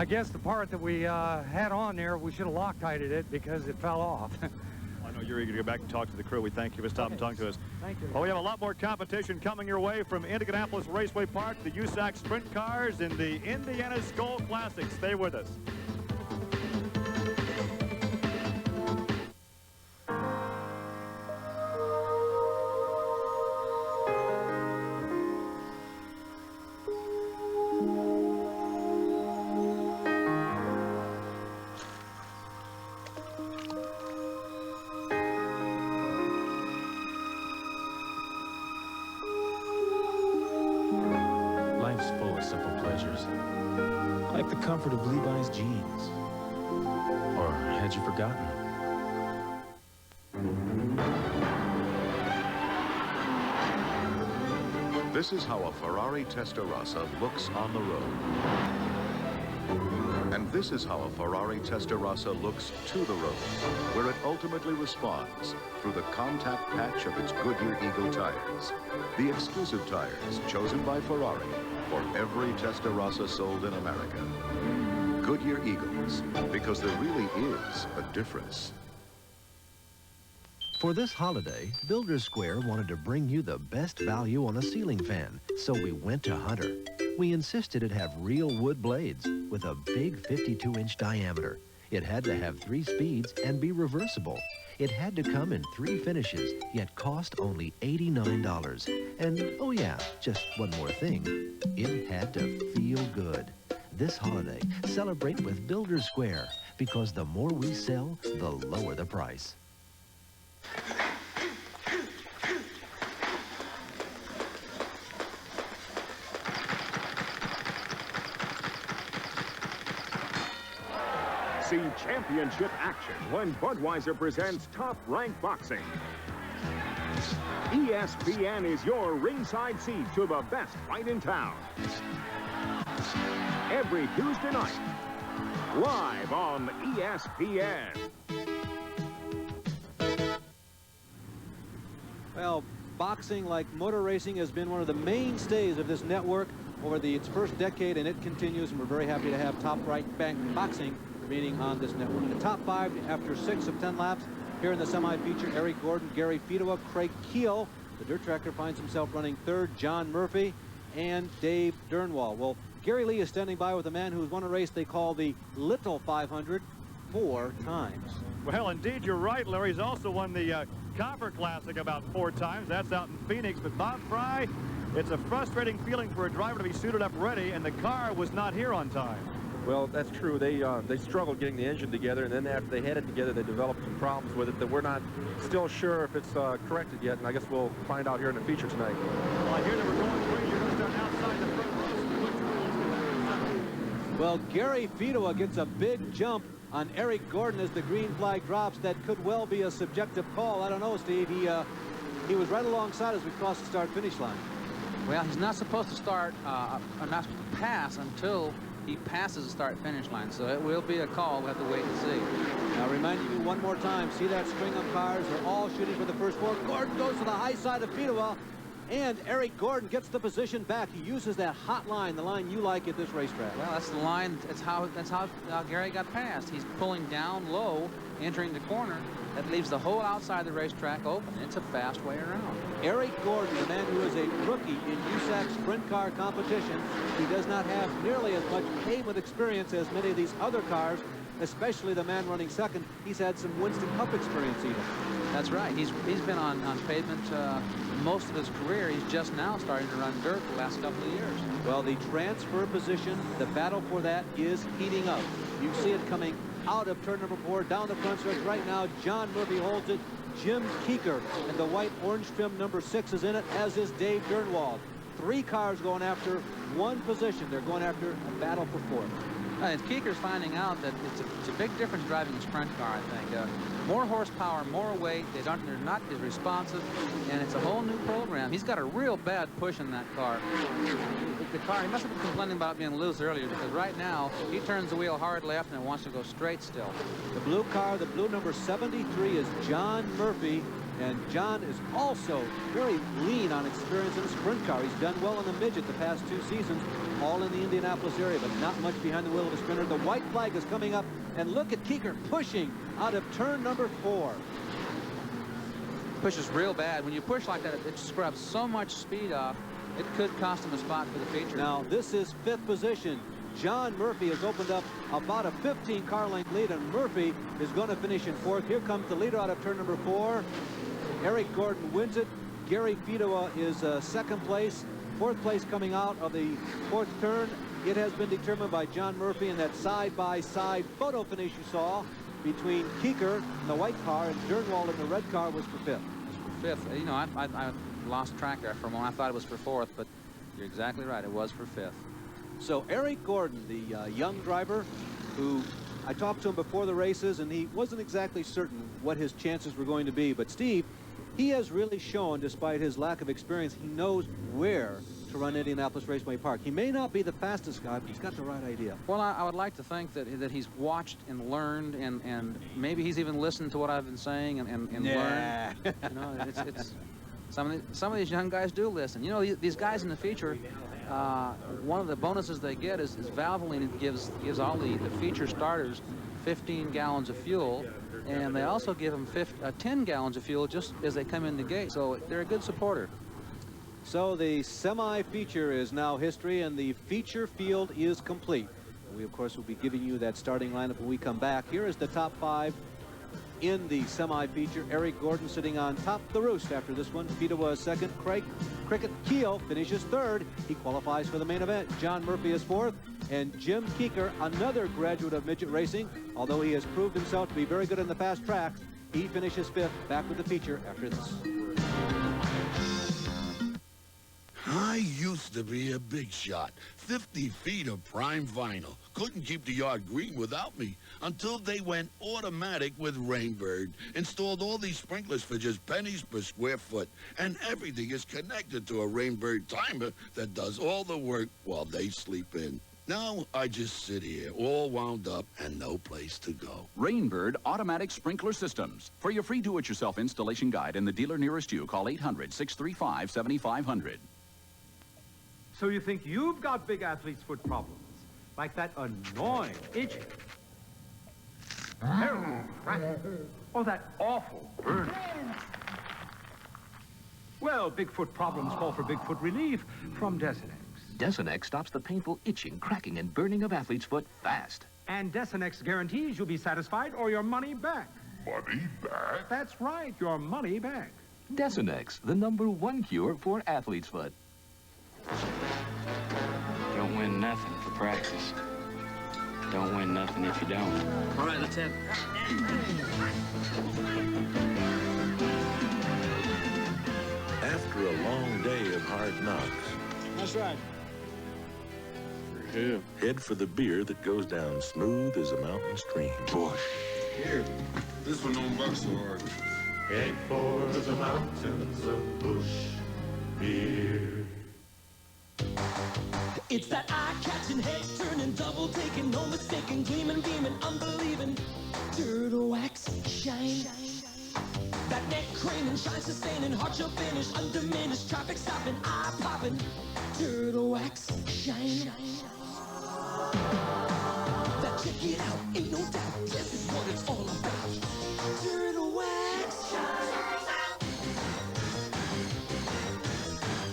guess the part that we had on there, we should have Loctited it because it fell off. I know you're eager to get back and talk to the crew. We thank you for stopping and talking to us. Thank you. Well, we have a lot more competition coming your way from Indianapolis Raceway Park, the USAC Sprint Cars, and the Indiana Skull Classic. Stay with us. Life's full of simple pleasures, like the comfort of Levi's jeans. Or had you forgotten? This is how a Ferrari Testarossa looks on the road. And this is how a Ferrari Testarossa looks to the road, where it ultimately responds through the contact patch of its Goodyear Eagle tires. The exclusive tires chosen by Ferrari for every Testarossa sold in America. Goodyear Eagles, because there really is a difference. For this holiday, Builders Square wanted to bring you the best value on a ceiling fan, so we went to Hunter. We insisted it have real wood blades with a big 52-inch diameter. It had to have 3 speeds and be reversible. It had to come in 3 finishes, yet cost only $89. And, oh yeah, just one more thing. It had to feel good. This holiday, celebrate with Builders Square, because the more we sell, the lower the price. See championship action when Budweiser presents Top Rank Boxing. ESPN is your ringside seat to the best fight in town. Every Tuesday night, live on ESPN. Well, boxing, like motor racing, has been one of the mainstays of this network over its first decade, and it continues, and we're very happy to have Top Rank Boxing remaining on this network. The top 5 after 6 of 10 laps here in the semi-feature: Eric Gordon, Gary Fidowa, Craig Keel. The dirt tracker finds himself running 3rd, John Murphy, and Dave Durnwall. Well, Gary Lee is standing by with a man who's won a race they call the Little 500 4 times. Well, indeed, you're right, Larry. He's also won the Copper Classic about 4 times. That's out in Phoenix. But Bob Fry, it's a frustrating feeling for a driver to be suited up ready, and the car was not here on time. Well, that's true. They struggled getting the engine together, and then after they had it together, they developed some problems with it that we're not still sure if it's corrected yet, and I guess we'll find out here in the feature tonight. Well, I hear they were going free. You're going to start outside the front row. Well, Gary Fidowa gets a big jump on Eric Gordon as the green flag drops. That could well be a subjective call. I don't know, Steve. He was right alongside as we crossed the start-finish line. Well, he's not supposed to start, or not supposed to pass until he passes the start-finish line. So it will be a call. We'll have to wait and see. Now, reminding you one more time, see that string of cars? They're all shooting for the first four. Gordon goes to the high side of Fedewa, and Eric Gordon gets the position back. He uses that hot line, the line you like at this racetrack. Well, that's the line. That's how Gary got past. He's pulling down low, entering the corner. That leaves the whole outside of the racetrack open. It's a fast way around. Eric Gordon, the man who is a rookie in USAC sprint car competition, he does not have nearly as much pavement experience as many of these other cars, especially the man running second. He's had some Winston Cup experience even. That's right. He's been on pavement most of his career. He's just now starting to run dirt the last couple of years. Well, the transfer position, the battle for that is heating up. You see it coming out of turn number 4, down the front stretch right now. John Murphy holds it. Jim Keeker and the white orange trim number 6 is in it, as is Dave Durnwald. 3 cars going after 1 position. They're going after a battle for 4th. And Keeker's finding out that it's a big difference driving a sprint car, I think. More horsepower, more weight. They're not as responsive, and it's a whole new program. He's got a real bad push in that car. The car, he must have been complaining about being loose earlier, because right now he turns the wheel hard left and it wants to go straight still. The blue car, the blue number 73, is John Murphy. And John is also very lean on experience in a sprint car. He's done well in the midget the past 2 seasons, all in the Indianapolis area, but not much behind the wheel of a sprinter. The white flag is coming up, and look at Keeker pushing out of turn number 4. Pushes real bad. When you push like that, it scrubs so much speed off, it could cost him a spot for the feature. Now, this is 5th position. John Murphy has opened up about a 15-car length lead, and Murphy is going to finish in 4th. Here comes the leader out of turn number 4. Eric Gordon wins it. Gary Fedewa is 2nd place. 4th place coming out of the 4th turn. It has been determined by John Murphy in that side-by-side photo finish you saw between Keeker in the white car and Durnwald in the red car was for 5th. For 5th. You know, I lost track there for a moment. I thought it was for 4th, but you're exactly right. It was for 5th. So Eric Gordon, the young driver who I talked to him before the races, and he wasn't exactly certain what his chances were going to be. But Steve, he has really shown, despite his lack of experience, he knows where to run Indianapolis Raceway Park. He may not be the fastest guy, but he's got the right idea. Well, I would like to think that he's watched and learned, and maybe he's even listened to what I've been saying and learned. You know, it's some of these young guys do listen. You know, these guys in the feature, one of the bonuses they get is Valvoline gives all the feature starters 15 gallons of fuel, and they also give them 10 gallons of fuel just as they come in the gate, so they're a good supporter. So the semi-feature is now history, and the feature field is complete. We, of course, will be giving you that starting lineup when we come back. Here is the top 5 in the semi-feature. Eric Gordon sitting on top of the roost after this one. Fedewa is 2nd. Cricket Keel finishes 3rd. He qualifies for the main event. John Murphy is 4th. And Jim Keeker, another graduate of midget racing, although he has proved himself to be very good in the fast tracks, he finishes 5th. Back with the feature after this. I used to be a big shot. 50 feet of prime vinyl. Couldn't keep the yard green without me until they went automatic with Rainbird. Installed all these sprinklers for just pennies per square foot. And everything is connected to a Rainbird timer that does all the work while they sleep in. Now I just sit here, all wound up and no place to go. Rainbird Automatic Sprinkler Systems. For your free do-it-yourself installation guide in the dealer nearest you, call 800-635-7500. So you think you've got big athlete's foot problems, like that annoying itching, or that awful burning. Well, Bigfoot problems call for Bigfoot relief from Desenex. Desenex stops the painful itching, cracking, and burning of athlete's foot fast. And Desenex guarantees you'll be satisfied or your money back. Money back? That's right, your money back. Desenex, the #1 cure for athlete's foot. Don't win nothing for practice. Don't win nothing if you don't. All right, let's have it. After a long day of hard knocks. That's right. Head for the beer that goes down smooth as a mountain stream. Boy. Here, this one don't buck so hard. Head for the mountains of Bush beer. It's that eye-catching, head-turning, double sticking, gleaming, beaming, unbelieving. Dirt wax shine. That neck craning, shine sustaining, heart shall finish, undiminished, traffic stopping, eye popping. Dirt wax shine. That check it out, ain't no doubt. This is what it's all about. Dirt wax shine.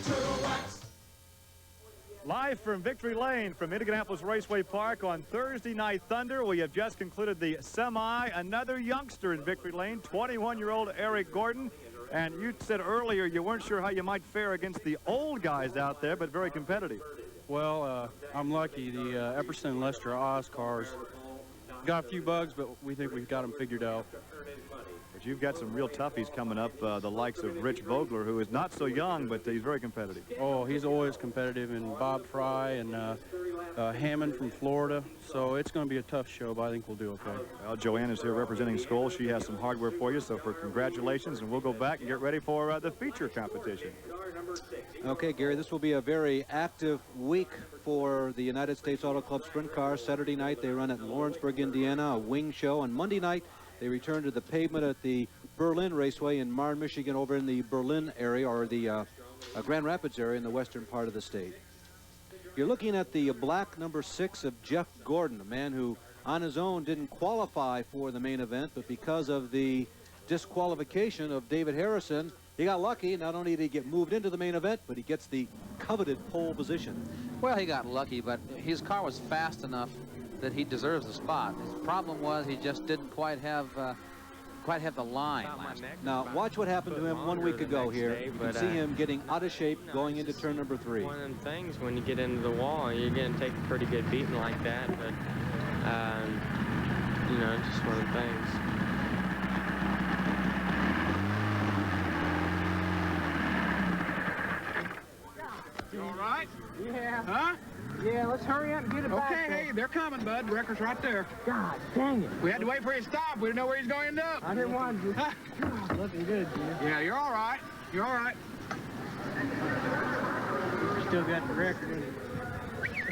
Dirt wax. Live from Victory Lane from Indianapolis Raceway Park on Thursday Night Thunder, we have just concluded the semi. Another youngster in Victory Lane, 21-year-old Eric Gordon. And you said earlier you weren't sure how you might fare against the old guys out there, but very competitive. Well, I'm lucky. The Epperson and Lester Oz cars got a few bugs, but we think we've got them figured out. But you've got some real toughies coming up, the likes of Rich Vogler, who is not so young, but he's very competitive. Oh, he's always competitive, and Bob Fry and Hammond from Florida. So it's going to be a tough show, but I think we'll do okay. Well, Joanne is here representing Skoll. She has some hardware for you, so for congratulations, and we'll go back and get ready for the feature competition. Okay, Gary, this will be a very active week for the United States Auto Club Sprint Cars. Saturday night, they run at Lawrenceburg, Indiana, a wing show. On Monday night, they return to the pavement at the Berlin Raceway in Marne, Michigan, over in the Berlin area, or the Grand Rapids area in the western part of the state. You're looking at the black number 6 of Jeff Gordon, a man who on his own didn't qualify for the main event, but because of the disqualification of David Harrison, he got lucky. Not only did he get moved into the main event, but he gets the coveted pole position. Well, he got lucky, but his car was fast enough that he deserves the spot. His problem was he just didn't quite have the line. Now, watch what happened to him 1 week ago here. You can see him getting out of shape going into turn number 3. One of them things, when you get into the wall, you're going to take a pretty good beating like that, but, you know, just one of the things. You all right? Yeah. Huh? Yeah, let's hurry up and get it back. Okay, hey, they're coming, bud. The wrecker's right there. God dang it. We had to wait for his stop. We didn't know where he's going to end up. I didn't want to. God, looking good, Jim. Yeah, you're all right. You're all right. Still got the record.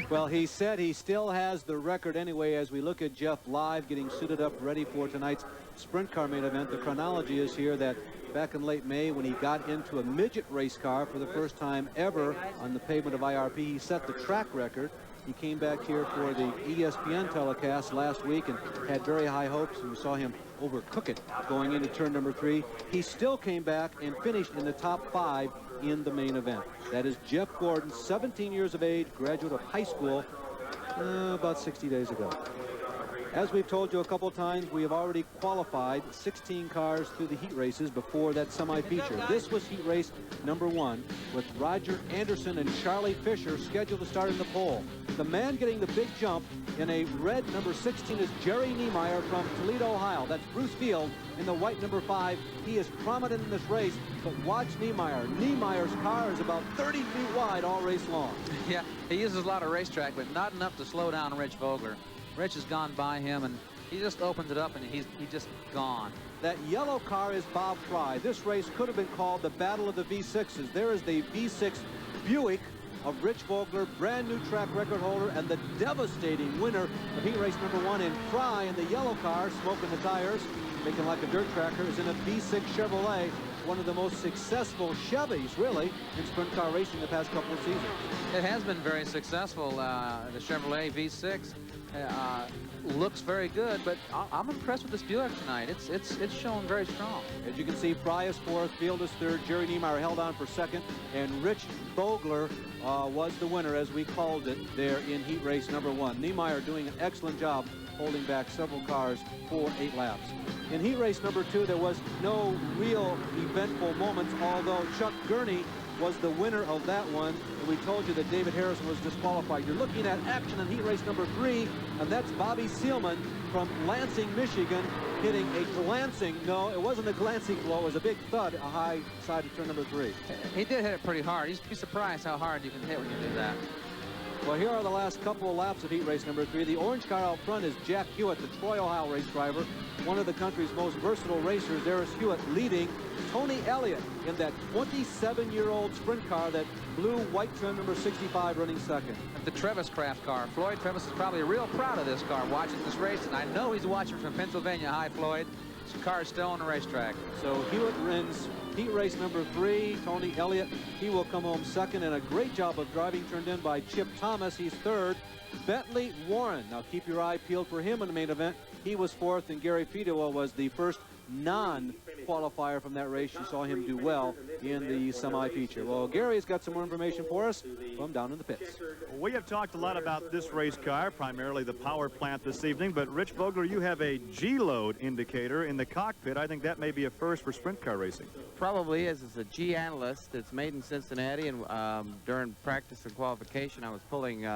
Well, he said he still has the record anyway. As we look at Jeff live getting suited up ready for tonight's sprint car main event, the chronology is here that back in late May, when he got into a midget race car for the first time ever on the pavement of IRP, he set the track record. He came back here for the ESPN telecast last week and had very high hopes, and we saw him overcook it going into turn number 3. He still came back and finished in the top 5 in the main event. That is Jeff Gordon, 17 years of age, graduate of high school, about 60 days ago. As we've told you a couple times, we have already qualified 16 cars through the heat races before that semi-feature. This was heat race number 1 with Roger Anderson and Charlie Fisher scheduled to start in the pole. The man getting the big jump in a red number 16 is Jerry Niemeyer from Toledo, Ohio. That's Bruce Field in the white number 5. He is prominent in this race, but watch Niemeyer. Niemeyer's car is about 30 feet wide all race long. Yeah, he uses a lot of racetrack, but not enough to slow down Rich Vogler. Rich has gone by him, and he just opens it up, and he's just gone. That yellow car is Bob Fry. This race could have been called the Battle of the V6s. There is the V6 Buick of Rich Vogler, brand new track record holder, and the devastating winner of heat race number 1 in Fry in the yellow car, smoking the tires, making like a dirt tracker, is in a V6 Chevrolet, one of the most successful Chevys, really, in sprint car racing the past couple of seasons. It has been very successful. The Chevrolet V6 looks very good, but I'm impressed with this Buick tonight. It's showing very strong. As you can see, Fry is 4th, Field is 3rd, Jerry Niemeyer held on for 2nd, and Rich Vogler was the winner, as we called it, there in heat race number 1. Niemeyer doing an excellent job holding back several cars for 8 laps. In heat race number 2, there was no real eventful moments, although Chuck Gurney was the winner of that one, and we told you that David Harrison was disqualified. You're looking at action in heat race number 3, and that's Bobby Seelman from Lansing, Michigan, hitting a glancing, no, it wasn't a glancing blow, it was a big thud, a high side of turn number 3. He did hit it pretty hard. You'd be surprised how hard you can hit when you do that. Well, here are the last couple of laps of heat race number 3. The orange car out front is Jack Hewitt, the Troy, Ohio race driver, one of the country's most versatile racers. There is Hewitt leading Tony Elliott in that 27-year-old sprint car, that blue white trim number 65, running second. The Travis Craft car. Floyd Travis is probably real proud of this car watching this race, and I know he's watching from Pennsylvania. Hi, Floyd. This car is still on the racetrack. So Hewitt wins heat race number 3. Tony Elliott, he will come home second, and a great job of driving turned in by Chip Thomas. He's third. Bentley Warren, now keep your eye peeled for him in the main event. He was fourth, and Gary Fiedel was the first non-qualifier from that race. You saw him do well in the semi-feature. Well, Gary's got some more information for us from down in the pits. We have talked a lot about this race car, primarily the power plant this evening, but Rich Vogler, you have a G-load indicator in the cockpit. I think that may be a first for sprint car racing. Probably is. It's a G analyst. It's made in Cincinnati, and during practice and qualification, I was pulling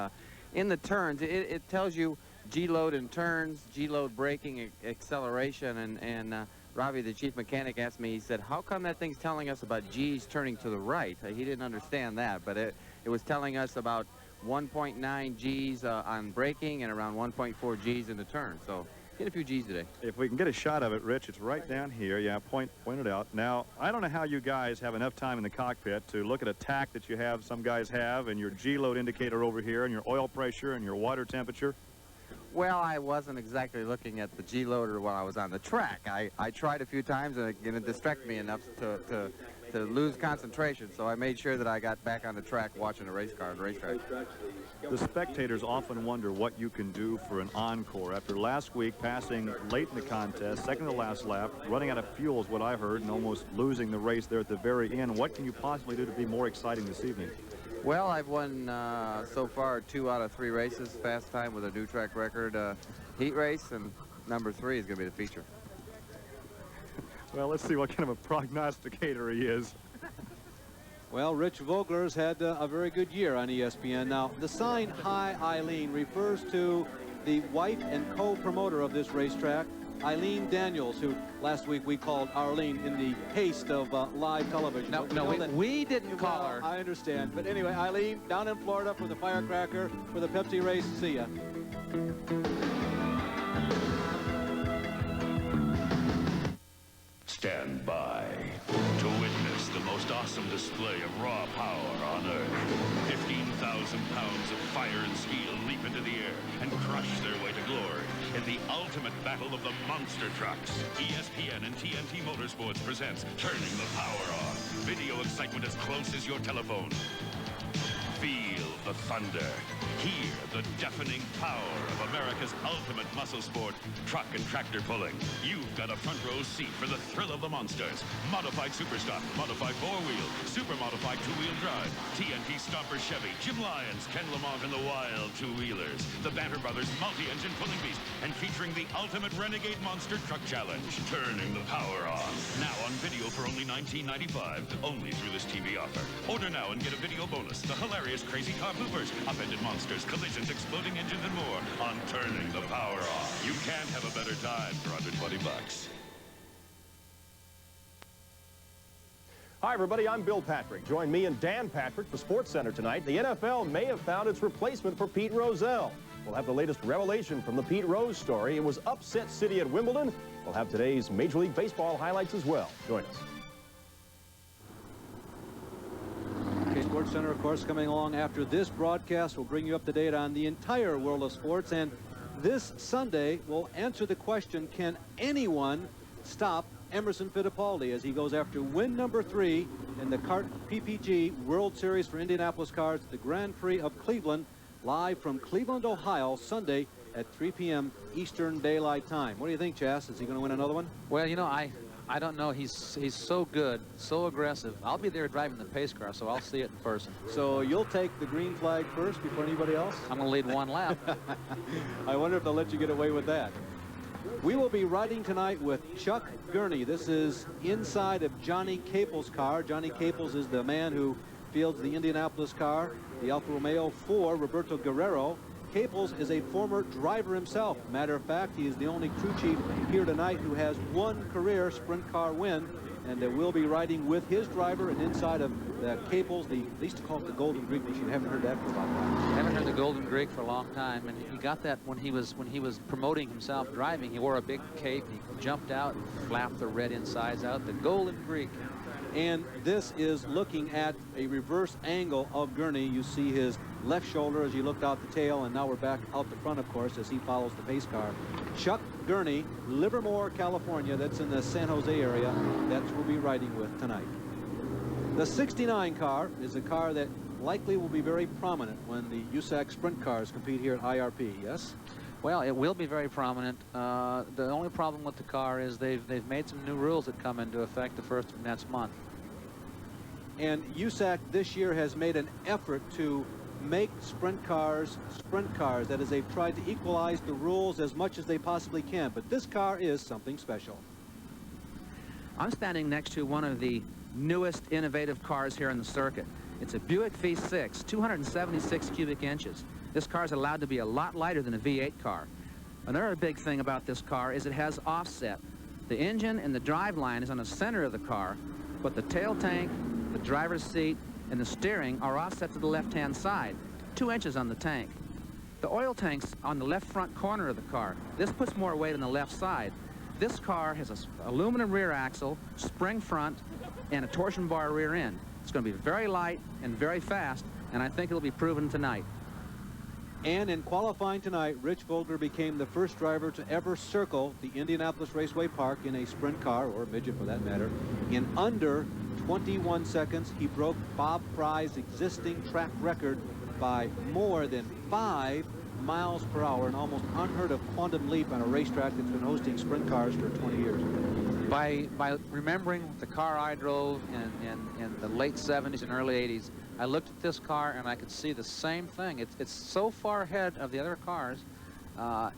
in the turns. It tells you G-load in turns, G-load braking, acceleration, and Robbie, the chief mechanic, asked me, he said, how come that thing's telling us about G's turning to the right? He didn't understand that, but it was telling us about 1.9 G's on braking and around 1.4 G's in the turn. So get a few G's today. If we can get a shot of it, Rich, it's right down here. Yeah, pointed out. Now, I don't know how you guys have enough time in the cockpit to look at a tack that you have, some guys have, and your G-load indicator over here, and your oil pressure and your water temperature. Well, I wasn't exactly looking at the G-loader while I was on the track. I tried a few times, and it distracted me enough to lose concentration, so I made sure that I got back on the track watching the race car on the racetrack. The spectators often wonder what you can do for an encore. After last week passing late in the contest, second to last lap, running out of fuel is what I heard, and almost losing the race there at the very end. What can you possibly do to be more exciting this evening? Well, I've won so far 2 out of 3 races, fast time with a new track record, heat race, and number 3 is going to be the feature. Well, let's see what kind of a prognosticator he is. Well, Rich Vogler's had a very good year on ESPN. Now, the sign Hi Eileen refers to the wife and co-promoter of this racetrack, Eileen Daniels, who last week we called Arlene in the haste of live television. No, we didn't call her. I understand. But anyway, Eileen, down in Florida for the firecracker for the Pepsi race. See ya. Stand by to witness the most awesome display of raw power on Earth. 15,000 pounds of fire and steel leap into the air and crush their way to glory in the ultimate battle of the monster trucks. ESPN and TNT Motorsports presents Turning the Power On. Video excitement as close as your telephone. Feel the thunder. Hear the deafening power of America's ultimate muscle sport, truck and tractor pulling. You've got a front row seat for the thrill of the monsters. Modified Superstock, modified 4-wheel, super modified 2-wheel drive, TNT Stomper Chevy, Jim Lyons, Ken Lamont, and the Wild 2-wheelers. The Banter Brothers multi-engine pulling beast, and featuring the ultimate Renegade Monster Truck Challenge. Turning the power on. Now on video for only $19.95. Only through this TV offer. Order now and get a video bonus. The hilarious crazy car bloopers, upended monsters, collisions, exploding engines, and more on Turning the Power On. You can't have a better time for under 20 bucks. Hi, everybody. I'm Bill Patrick. Join me and Dan Patrick for Sports Center tonight. The NFL may have found its replacement for Pete Rozelle. We'll have the latest revelation from the Pete Rose story. It was upset city at Wimbledon. We'll have today's Major League Baseball highlights as well. Join us. Okay, Sports Center, of course, coming along after this broadcast. We'll bring you up to date on the entire world of sports. And this Sunday, we'll answer the question, can anyone stop Emerson Fittipaldi as he goes after win number 3 in the CART PPG World Series for Indianapolis cars at the Grand Prix of Cleveland, live from Cleveland, Ohio, Sunday at 3 p.m. Eastern Daylight Time. What do you think, Chas? Is he going to win another one? Well, you know, I don't know. He's so good, so aggressive. I'll be there driving the pace car, so I'll see it in person. So you'll take the green flag first before anybody else? I'm going to lead one lap. I wonder if they'll let you get away with that. We will be riding tonight with Chuck Gurney. This is inside of Johnny Caples' car. Johnny Caples is the man who fields the Indianapolis car, the Alfa Romeo for Roberto Guerrero. Caples is a former driver himself. Matter of fact, he is the only crew chief here tonight who has one career sprint car win, and we'll be riding with his driver and inside of the cables, they used to call it the Golden Greek machine. I haven't heard that for about a while. I haven't heard the Golden Greek for a long time, and he got that when he was promoting himself driving. He wore a big cape, he jumped out and flapped the red insides out, the Golden Greek. And this is looking at a reverse angle of Gurney. You see his left shoulder as he looked out the tail, and now we're back out the front, of course, as he follows the pace car. Chuck Gurney, Livermore, California. That's in the San Jose area. That's who we'll be riding with tonight. The 69 car is a car that likely will be very prominent when the USAC sprint cars compete here at IRP, yes? Well, it will be very prominent. The only problem with the car is they've made some new rules that come into effect the first of next month. And USAC this year has made an effort to make sprint cars. That is, they've tried to equalize the rules as much as they possibly can. But this car is something special. I'm standing next to one of the newest innovative cars here in the circuit. It's a Buick V6, 276 cubic inches. This car is allowed to be a lot lighter than a V8 car. Another big thing about this car is it has offset. The engine and the drive line is on the center of the car, but the tail tank, the driver's seat, and the steering are offset to the left-hand side, 2 inches on the tank. The oil tank's on the left front corner of the car. This puts more weight on the left side. This car has an aluminum rear axle, spring front, and a torsion bar rear end. It's going to be very light and very fast, and I think it'll be proven tonight. And in qualifying tonight, Rich Vogler became the first driver to ever circle the Indianapolis Raceway Park in a sprint car, or midget for that matter, in under 21 seconds. He broke Bob Fry's existing track record by more than 5 miles per hour, an almost unheard of quantum leap on a racetrack that's been hosting sprint cars for 20 years. By remembering the car I drove in the late 70s and early 80s, I looked at this car and I could see the same thing. It's so far ahead of the other cars.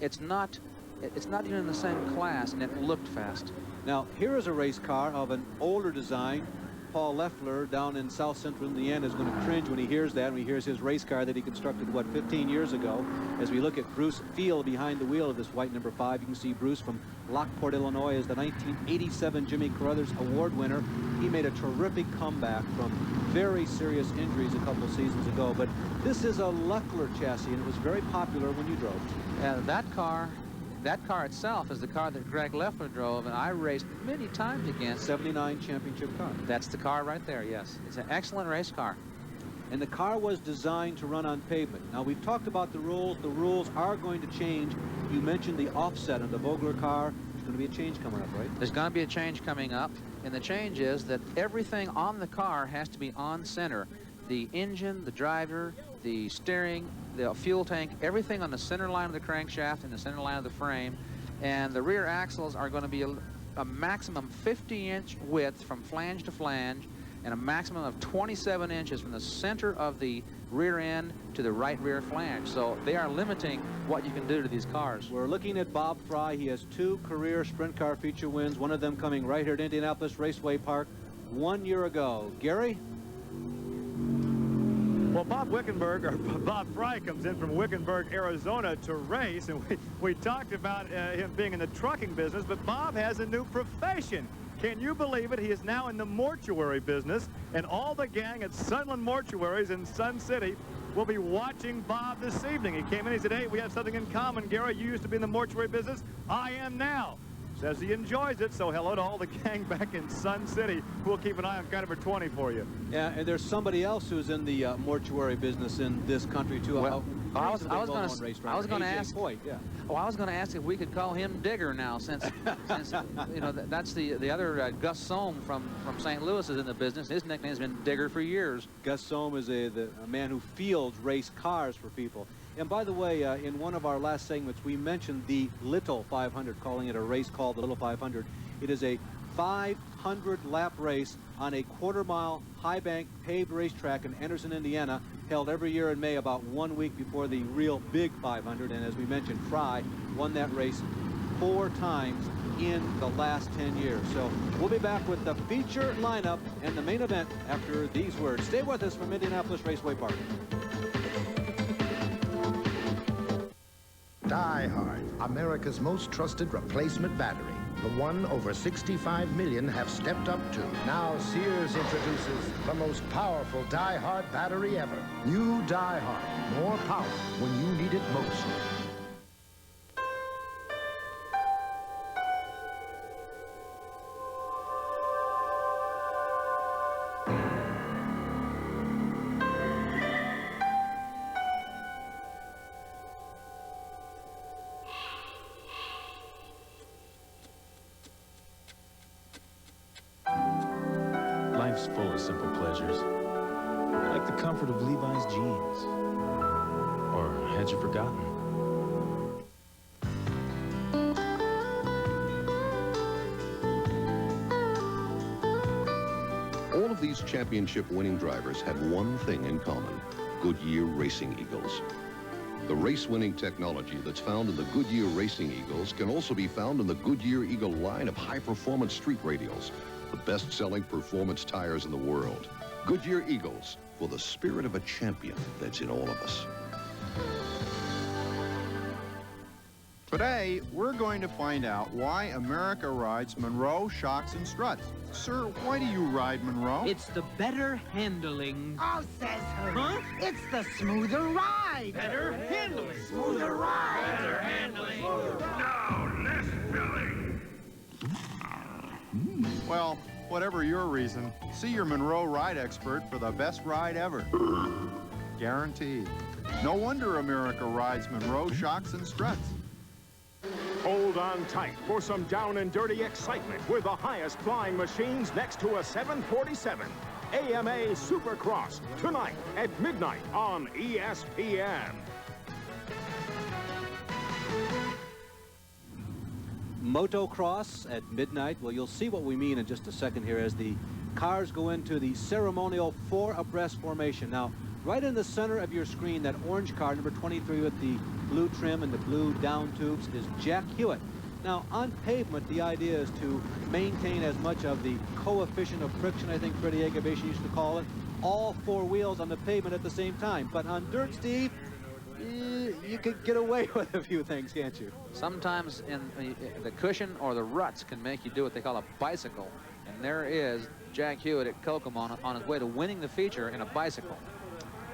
It's not even in the same class, and it looked fast. Now, here is a race car of an older design. Paul Leffler down in South Central Indiana is going to cringe when he hears that, when he hears his race car that he constructed, what, 15 years ago. As we look at Bruce Field behind the wheel of this white number 5, you can see Bruce from Lockport, Illinois, is the 1987 Jimmy Carruthers Award winner. He made a terrific comeback from very serious injuries a couple seasons ago. But this is a Leffler chassis, and it was very popular when you drove. That car itself is the car that Greg Leffler drove, and I raced many times against. 79 championship car. That's the car right there, yes. It's an excellent race car. And the car was designed to run on pavement. Now, we've talked about the rules. The rules are going to change. You mentioned the offset on the Vogler car. There's going to be a change coming up, right? There's going to be a change coming up, and the change is that everything on the car has to be on center. The engine, the driver, the steering, the fuel tank, everything on the center line of the crankshaft and the center line of the frame. And the rear axles are going to be a maximum 50-inch width from flange to flange, and a maximum of 27 inches from the center of the rear end to the right rear flange. So they are limiting what you can do to these cars. We're looking at Bob Fry. He has 2 career sprint car feature wins, one of them coming right here at Indianapolis Raceway Park 1 year ago. Gary? Well, Bob Fry comes in from Wickenburg, Arizona to race, and we talked about him being in the trucking business, but Bob has a new profession. Can you believe it? He is now in the mortuary business, and all the gang at Sunland Mortuaries in Sun City will be watching Bob this evening. He came in, he said, hey, we have something in common, Gary. You used to be in the mortuary business. I am now. Says he enjoys it, so hello to all the gang back in Sun City. We'll keep an eye on car number 20 for you. Yeah, and there's somebody else who's in the mortuary business in this country, too. Well, I was going to ask. Hoyt, yeah. Oh, I was going to ask if we could call him Digger now, since you know that's the other Gus Sohm from St. Louis is in the business. His nickname has been Digger for years. Gus Sohm is a man who fields race cars for people. And by the way, in one of our last segments, we mentioned the Little 500, calling it a race called the Little 500. It is a 500-lap race on a quarter-mile high-bank paved racetrack in Anderson, Indiana, held every year in May, about 1 week before the real big 500. And as we mentioned, Fry won that race 4 times in the last 10 years. So we'll be back with the feature lineup and the main event after these words. Stay with us from Indianapolis Raceway Park. Die Hard, America's most trusted replacement battery. the one over 65 million have stepped up to. Now Sears introduces the most powerful Die-Hard battery ever. New Die-Hard, more power when you need it most. Life's full of simple pleasures, like the comfort of Levi's jeans. Or had you forgotten? All of these championship-winning drivers have one thing in common: Goodyear Racing Eagles. The race-winning technology that's found in the Goodyear Racing Eagles can also be found in the Goodyear Eagle line of high-performance street radials, the best-selling performance tires in the world. Goodyear Eagles, for the spirit of a champion that's in all of us. Today, we're going to find out why America rides Monroe shocks and struts. Sir, why do you ride Monroe? It's the better handling. Oh, says who? Huh? It's the smoother ride. Better handling. Smoother ride. Better handling. Now, less filling. Well, whatever your reason, see your Monroe ride expert for the best ride ever. Guaranteed. No wonder America rides Monroe shocks and struts. Hold on tight for some down and dirty excitement with the highest flying machines next to a 747. AMA Supercross, tonight at midnight on ESPN. Motocross at midnight. Well, you'll see what we mean in just a second here as the cars go into the ceremonial 4 abreast formation. Now, right in the center of your screen, that orange car, number 23 with the blue trim and the blue down tubes, is Jack Hewitt. Now, on pavement, the idea is to maintain as much of the coefficient of friction, I think Freddie Agabation used to call it, all 4 wheels on the pavement at the same time. But on dirt, Steve, you could get away with a few things, can't you? Sometimes the cushion or the ruts can make you do what they call a bicycle. And there is Jack Hewitt at Kokomo on his way to winning the feature in a bicycle.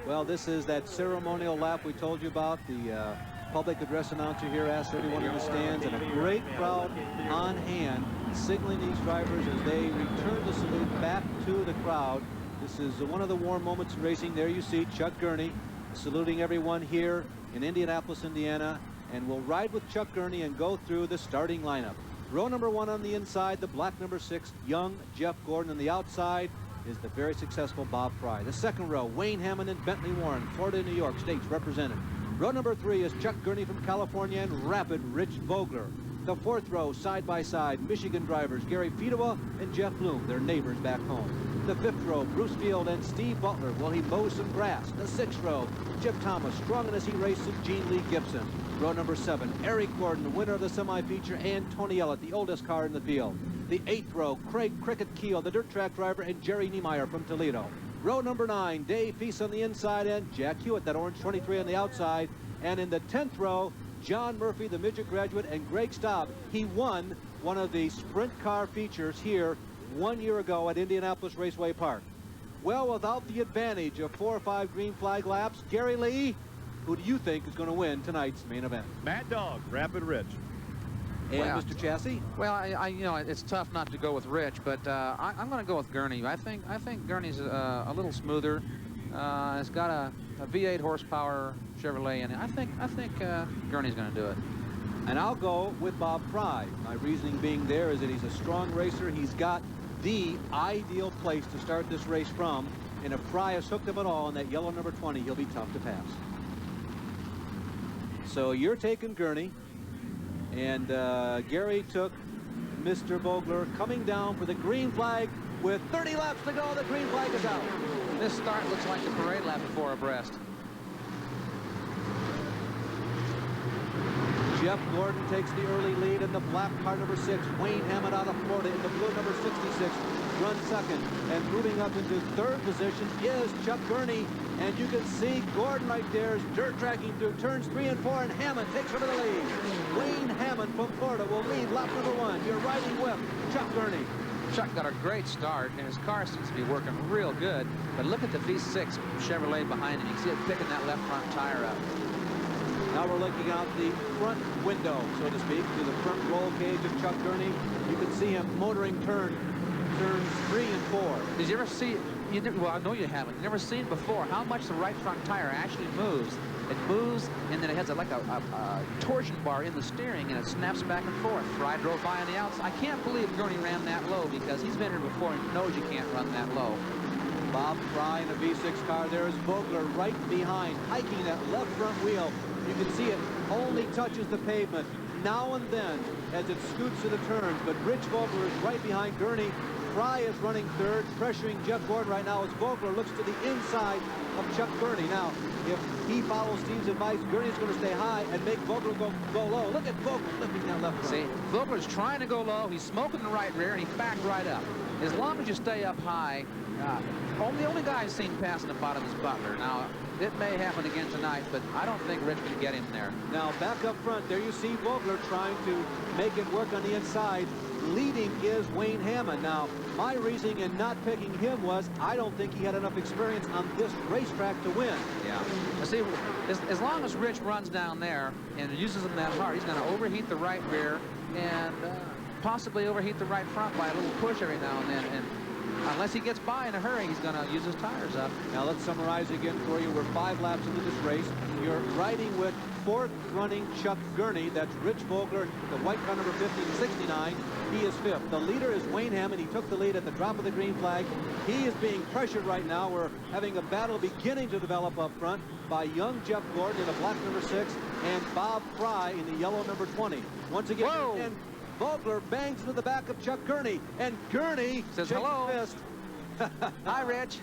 Well, this is that ceremonial lap we told you about. The public address announcer here asked everyone in the stands, and a great crowd on hand signaling these drivers as they return the salute back to the crowd. This is one of the warm moments in racing. There you see Chuck Gurney saluting everyone here in Indianapolis, Indiana, and we'll ride with Chuck Gurney and go through the starting lineup. Row number 1 on the inside, the black number 6, young Jeff Gordon. On the outside is the very successful Bob Fry. The second row, Wayne Hammond and Bentley Warren, Florida and New York states represented. Row number 3 is Chuck Gurney from California and rapid Rich Vogler. The fourth row, side by side, Michigan drivers Gary Fedewa and Jeff Bloom, their neighbors back home. The fifth row, Bruce Field and Steve Butler while he mows some grass. The sixth row, Chip Thomas, strong in as he races Gene Lee Gibson. Row number 7, Eric Gordon, winner of the semi-feature, and Tony Ellett, the oldest car in the field. The 8th row, Craig Cricket Keel, the dirt track driver, and Jerry Niemeyer from Toledo. Row number 9, Dave Feast on the inside, and Jack Hewitt, that orange 23 on the outside. And in the 10th row, John Murphy, the midget graduate, and Greg Staub. He won one of the sprint car features here 1 year ago at Indianapolis Raceway Park. Well, without the advantage of 4 or 5 green flag laps, Gary Lee, who do you think is going to win tonight's main event? Mad Dog, Rapid Rich. And Mr. Chassis? Well, you know, it's tough not to go with Rich, but I'm going to go with Gurney. I think Gurney's a little smoother. It's got a V8 horsepower Chevrolet in it. I think Gurney's going to do it. And I'll go with Bob Fry. My reasoning being there is that he's a strong racer. He's got the ideal place to start this race from. And if Fry has hooked him at all in that yellow number 20, he'll be tough to pass. So you're taking Gurney. And Gary took Mr. Vogler coming down for the green flag with 30 laps to go. The green flag is out. This start looks like the parade lap before abreast. Jeff Gordon takes the early lead in the black car number 6. Wayne Hammond out of Florida in the blue number 66 runs second. And moving up into third position is Chuck Gurney. And you can see Gordon right there is dirt tracking through turns 3 and 4, and Hammond takes over the lead. Wayne Hammond from Florida will lead lap number 1. You're riding with Chuck Gurney. Chuck got a great start, and his car seems to be working real good. But look at the V6 Chevrolet behind him. You can see it picking that left front tire up. Now we're looking out the front window, so to speak, to the front roll cage of Chuck Gurney. You can see him motoring turns 3 and 4. Did you ever see, well, I know you haven't, never seen before how much the right front tire actually moves. It moves, and then it has like a torsion bar in the steering, and it snaps back and forth. Fry drove by on the outside. I can't believe Gurney ran that low, because he's been here before and knows you can't run that low. Bob Fry in a V6 car. There's Vogler right behind, hiking that left front wheel. You can see it only touches the pavement now and then as it scoots to the turns, but Rich Vogler is right behind Gurney. Fry is running third, pressuring Jeff Gordon right now as Vogler looks to the inside of Chuck Gurney. Now, if he follows Steve's advice, Gurney's going to stay high and make Vogler go low. Look at Vogler lifting that left front. See, Vogler's trying to go low. He's smoking the right rear, and he backed right up. As long as you stay up high, the only guy I've seen passing the bottom is Butler. Now, it may happen again tonight, but I don't think Rich can get him there. Now, back up front, there you see Vogler trying to make it work on the inside. Leading is Wayne Hammond. Now, my reasoning in not picking him was I don't think he had enough experience on this racetrack to win. Yeah. See, as long as Rich runs down there and uses him that hard, he's going to overheat the right rear and possibly overheat the right front by a little push every now and then. And unless he gets by in a hurry, he's going to use his tires up. Now, let's summarize again for you. We're 5 laps into this race. You're riding with 4th running Chuck Gurney. That's Rich Vogler, the white car number 1569. He is 5th. The leader is Wayne Hammond. He took the lead at the drop of the green flag. He is being pressured right now. We're having a battle beginning to develop up front by young Jeff Gordon in the black number 6 and Bob Fry in the yellow number 20. Once again, and Vogler bangs into the back of Chuck Gurney, and Gurney says shakes hello. fist. Hi, Rich.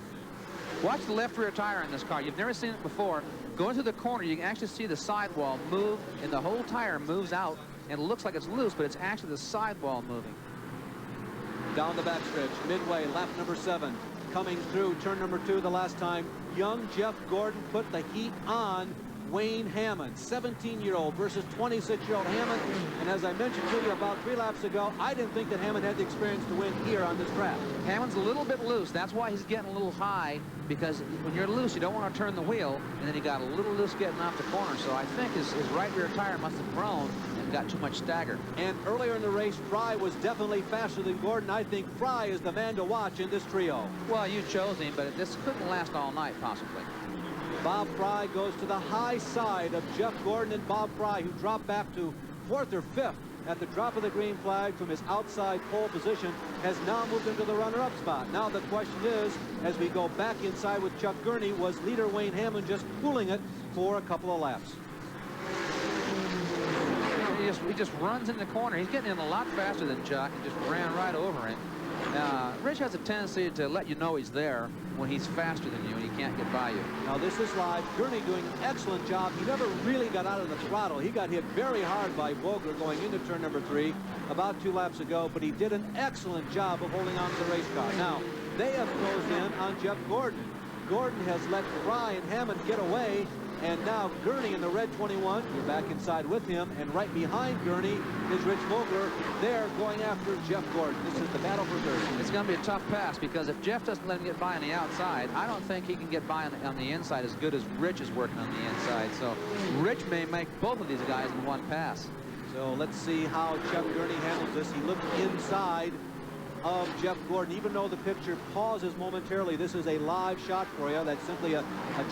Watch the left rear tire in this car. You've never seen it before. Go into the corner, you can actually see the sidewall move, and the whole tire moves out, and it looks like it's loose, but it's actually the sidewall moving. Down the backstretch, midway, lap number 7. Coming through turn number 2 the last time, young Jeff Gordon put the heat on Wayne Hammond, 17-year-old versus 26-year-old Hammond. And as I mentioned to you about 3 laps ago, I didn't think that Hammond had the experience to win here on this track. Hammond's a little bit loose. That's why he's getting a little high, because when you're loose, you don't want to turn the wheel, and then he got a little loose getting off the corner. So I think his right rear tire must have grown and got too much stagger. And earlier in the race, Fry was definitely faster than Gordon. I think Fry is the man to watch in this trio. Well, you chose him, but this couldn't last all night, possibly. Bob Fry goes to the high side of Jeff Gordon, and Bob Fry, who dropped back to 4th or 5th at the drop of the green flag from his outside pole position, has now moved into the runner-up spot. Now the question is, as we go back inside with Chuck Gurney, was leader Wayne Hammond just pulling it for a couple of laps? He just runs in the corner. He's getting in a lot faster than Chuck and just ran right over him. Rich has a tendency to let you know he's there when he's faster than you and he can't get by you. Now this is live. Gurney doing an excellent job. He never really got out of the throttle. He got hit very hard by Vogler going into turn number 3 about 2 laps ago, but he did an excellent job of holding on to the race car. Now, they have closed in on Jeff Gordon. Gordon has let Fry and Hammond get away, and now Gurney in the red 21. You're back inside with him, and right behind Gurney is Rich Vogler. They're going after Jeff Gordon. This is the battle for third. It's going to be a tough pass, because if Jeff doesn't let him get by on the outside, I don't think he can get by on the inside as good as Rich is working on the inside. So Rich may make both of these guys in one pass. So let's see how Chuck Gurney handles this. He looked inside of Jeff Gordon. Even though the picture pauses momentarily, this is a live shot for you. That's simply a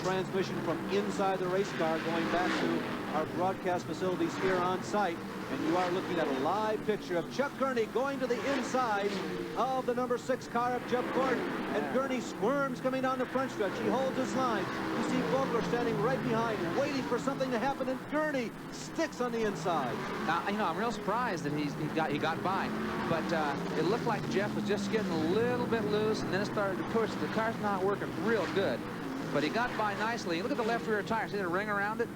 transmission from inside the race car going back to our broadcast facilities here on site. And you are looking at a live picture of Chuck Gurney going to the inside of the number 6 car of Jeff Gordon. And Gurney squirms coming down the front stretch. He holds his line. You see Vogler standing right behind, waiting for something to happen, and Gurney sticks on the inside. Now, you know, I'm real surprised that he got by. But it looked like Jeff was just getting a little bit loose, and then it started to push. The car's not working real good. But he got by nicely. Look at the left rear tire. See the ring around it?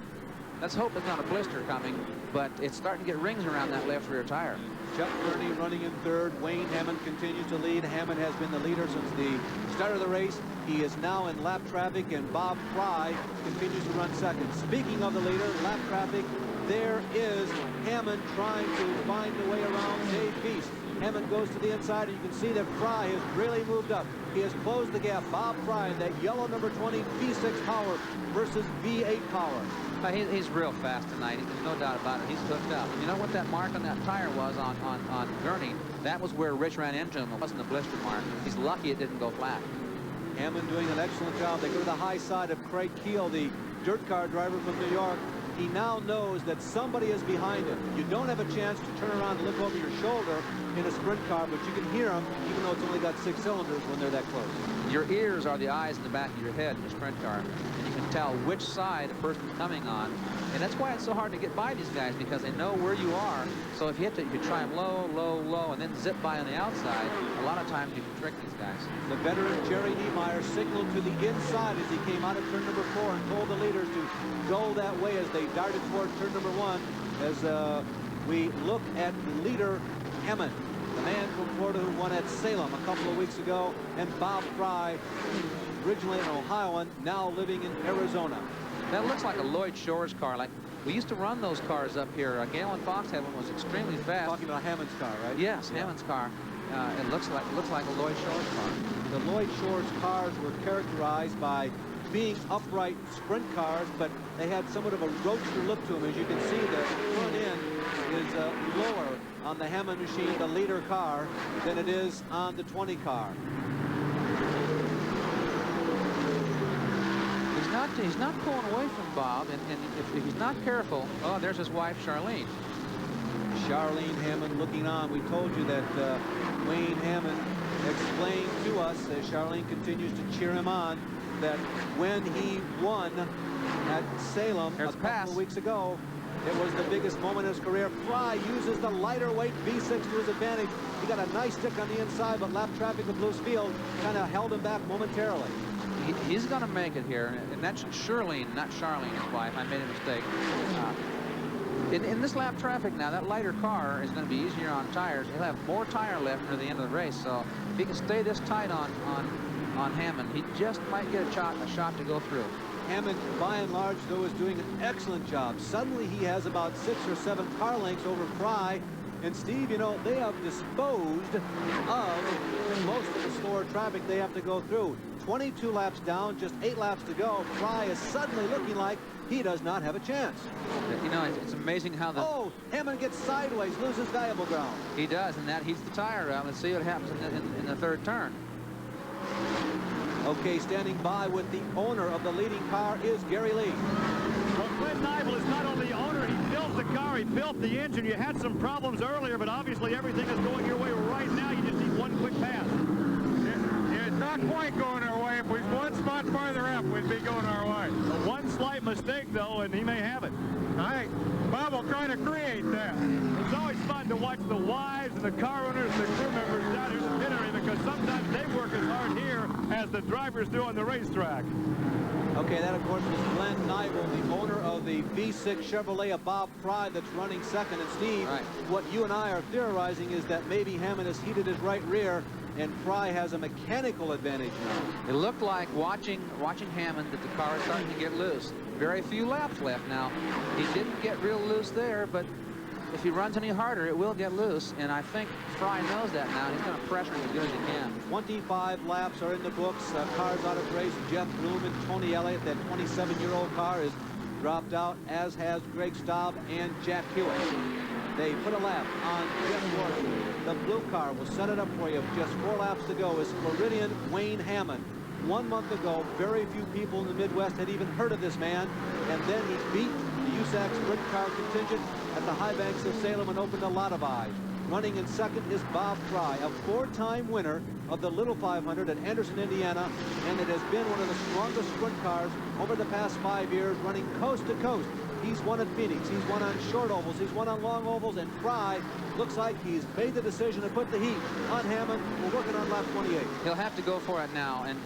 Let's hope there's not a blister coming, but it's starting to get rings around that left rear tire. Chuck Burney running in third. Wayne Hammond continues to lead. Hammond has been the leader since the start of the race. He is now in lap traffic, and Bob Fry continues to run second. Speaking of the leader, lap traffic, there is Hammond trying to find a way around Dave Beast. Hammond goes to the inside, and you can see that Fry has really moved up. He has closed the gap. Bob Fry, that yellow number 20 V6 power versus V8 power. He's real fast tonight. There's no doubt about it. He's hooked up. You know what that mark on that tire was on Gurney? That was where Rich ran into him. It wasn't a blister mark. He's lucky it didn't go flat. Hammond doing an excellent job. They go to the high side of Craig Keel, the dirt car driver from New York. He now knows that somebody is behind him. You don't have a chance to turn around and look over your shoulder in a sprint car, but you can hear them, even though it's only got 6 cylinders when they're that close. Your ears are the eyes in the back of your head in a sprint car, and you can tell which side a person's coming on. And that's why it's so hard to get by these guys, because they know where you are. So if you try them low, low, low, and then zip by on the outside, a lot of times you can trick these guys. The veteran Jerry Niemeyer signaled to the inside as he came out of turn number 4 and told the leaders to go that way as they darted toward turn number 1. As we look at leader Hammond, the man from Florida who won at Salem a couple of weeks ago, and Bob Fry, originally an Ohioan, now living in Arizona. That looks like a Lloyd Shores car. Like we used to run those cars up here. Galen Fox had one, was extremely fast. Talking about Hammond's car, right? Yes, yeah. Hammond's car. It looks like a Lloyd Shores car. The Lloyd Shores cars were characterized by being upright sprint cars, but they had somewhat of a roadster look to them. As you can see, the front end is lower on the Hammond machine, the leader car, than it is on the 20 car. He's not pulling away from Bob, and if he's not careful, oh, there's his wife, Charlene. Charlene Hammond looking on. We told you that Wayne Hammond explained to us, as Charlene continues to cheer him on, that when he won at Salem a couple of weeks ago, it was the biggest moment in his career. Fry uses the lighter weight V6 to his advantage. He got a nice stick on the inside, but lap traffic of Blues Field kind of held him back momentarily. He's going to make it here, and that's Charlene, not Charlene, his wife. I made a mistake. In this lap traffic now, that lighter car is going to be easier on tires. He'll have more tire left near the end of the race, so if he can stay this tight on Hammond, he just might get a shot to go through. Hammond, by and large, though, is doing an excellent job. Suddenly, he has about 6 or 7 car lengths over Fry. And Steve, you know, they have disposed of most of the slower traffic they have to go through. 22 laps down, just 8 laps to go. Fry is suddenly looking like he does not have a chance. You know, it's amazing how the... Oh, Hammond gets sideways, loses valuable ground. He does, and that heats the tire out. Let's see what happens in the third turn. Okay, standing by with the owner of the leading car is Gary Lee. Well, Clint Nibel is not only the owner, he built the car, he built the engine. You had some problems earlier, but obviously everything is going your way right now. You just need one quick pass. It's not quite going our way. If we was one spot farther up, we'd be going our way. One slight mistake, though, and he may have it. All right, Bob will try to create that. It's always fun to watch the wives and the car owners and the crew members down here in the pit area, because sometimes they work as hard here as the drivers do on the racetrack. Okay, that, of course, was Glenn Nibel, the owner of the V6 Chevrolet of Bob Fry that's running second. And, Steve, what you and I are theorizing is that maybe Hammond has heated his right rear, and Fry has a mechanical advantage now. It looked like watching Hammond that the car is starting to get loose. Very few laps left now. He didn't get real loose there, but if he runs any harder, it will get loose, and I think Fry knows that now. He's going to pressure him as good as he can. 25 laps are in the books. Cars out of race. Jeff Bloom and Tony Elliott, that 27-year-old car, is dropped out, as has Greg Staub and Jack Hewitt. They put a lap on Jeff Gordon. The blue car will set it up for you. Just 4 laps to go is Floridian Wayne Hammond. 1 month ago, very few people in the Midwest had even heard of this man, and then he beat the USAC sprint car contingent at the high banks of Salem and opened a lot of eyes. Running in second is Bob Fry, a 4-time winner of the Little 500 at Anderson, Indiana, and it has been one of the strongest sprint cars over the past 5 years, running coast to coast. He's won at Phoenix, he's won on short ovals, he's won on long ovals, and Fry looks like he's made the decision to put the heat on Hammond. We're working on lap 28. He'll have to go for it now, and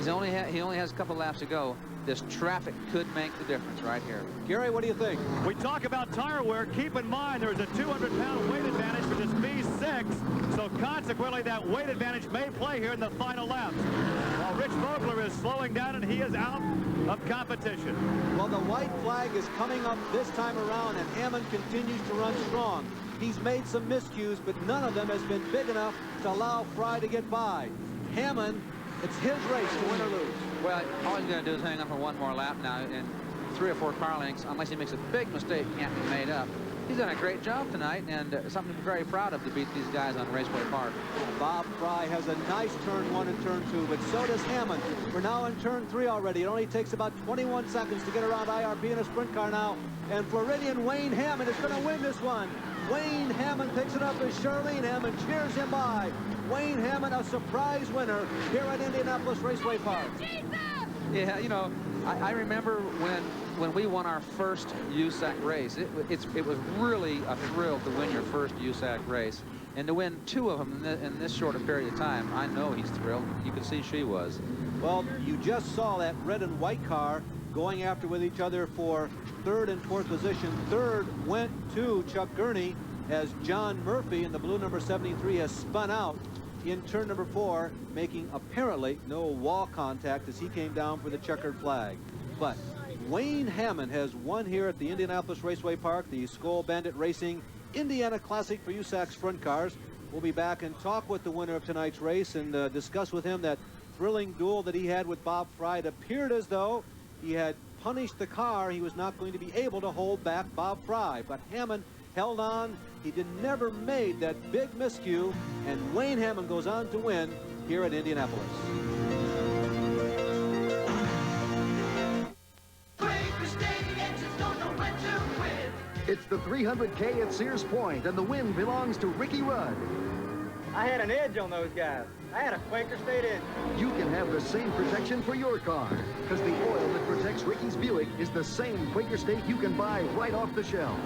he only has a couple laps to go. This traffic could make the difference right here. Gary, what do you think? We talk about tire wear. Keep in mind there's a 200-pound weight advantage for this V6, so consequently that weight advantage may play here in the final laps. While Rich Vogler is slowing down and he is out of competition. Well, the white flag is coming up this time around, and Hammond continues to run strong. He's made some miscues, but none of them has been big enough to allow Fry to get by. Hammond, it's his race to win or lose. Well, all he's going to do is hang on for one more lap now, and 3 or 4 car lengths, unless he makes a big mistake, can't be made up. He's done a great job tonight, and something I'm very proud of to beat these guys on Raceway Park. Bob Fry has a nice turn 1 and turn 2, but so does Hammond. We're now in turn 3 already. It only takes about 21 seconds to get around IRB in a sprint car now, and Floridian Wayne Hammond is going to win this one. Wayne Hammond picks it up as Charlene Hammond cheers him by. Wayne Hammond, a surprise winner here at Indianapolis Raceway Park. Yeah, you know, I remember when we won our first USAC race. It was really a thrill to win your first USAC race. And to win 2 of them in this short a period of time, I know he's thrilled. You can see she was. Well, you just saw that red and white car going after with each other for 3rd and 4th position. 3rd went to Chuck Gurney as John Murphy in the blue number 73 has spun out in turn number 4, making apparently no wall contact as he came down for the checkered flag. But Wayne Hammond has won here at the Indianapolis Raceway Park, the Skull Bandit Racing Indiana Classic for USAC sprint cars. We'll be back and talk with the winner of tonight's race and discuss with him that thrilling duel that he had with Bob Fry. It appeared as though he had punished the car. He was not going to be able to hold back Bob Fry, but Hammond held on. He never made that big miscue, and Wayne Hammond goes on to win here at Indianapolis. It's the 300K at Sears Point, and the win belongs to Ricky Rudd. I had an edge on those guys. I had a Quaker State edge. You can have the same protection for your car, because the oil that protects Ricky's Buick is the same Quaker State you can buy right off the shelf.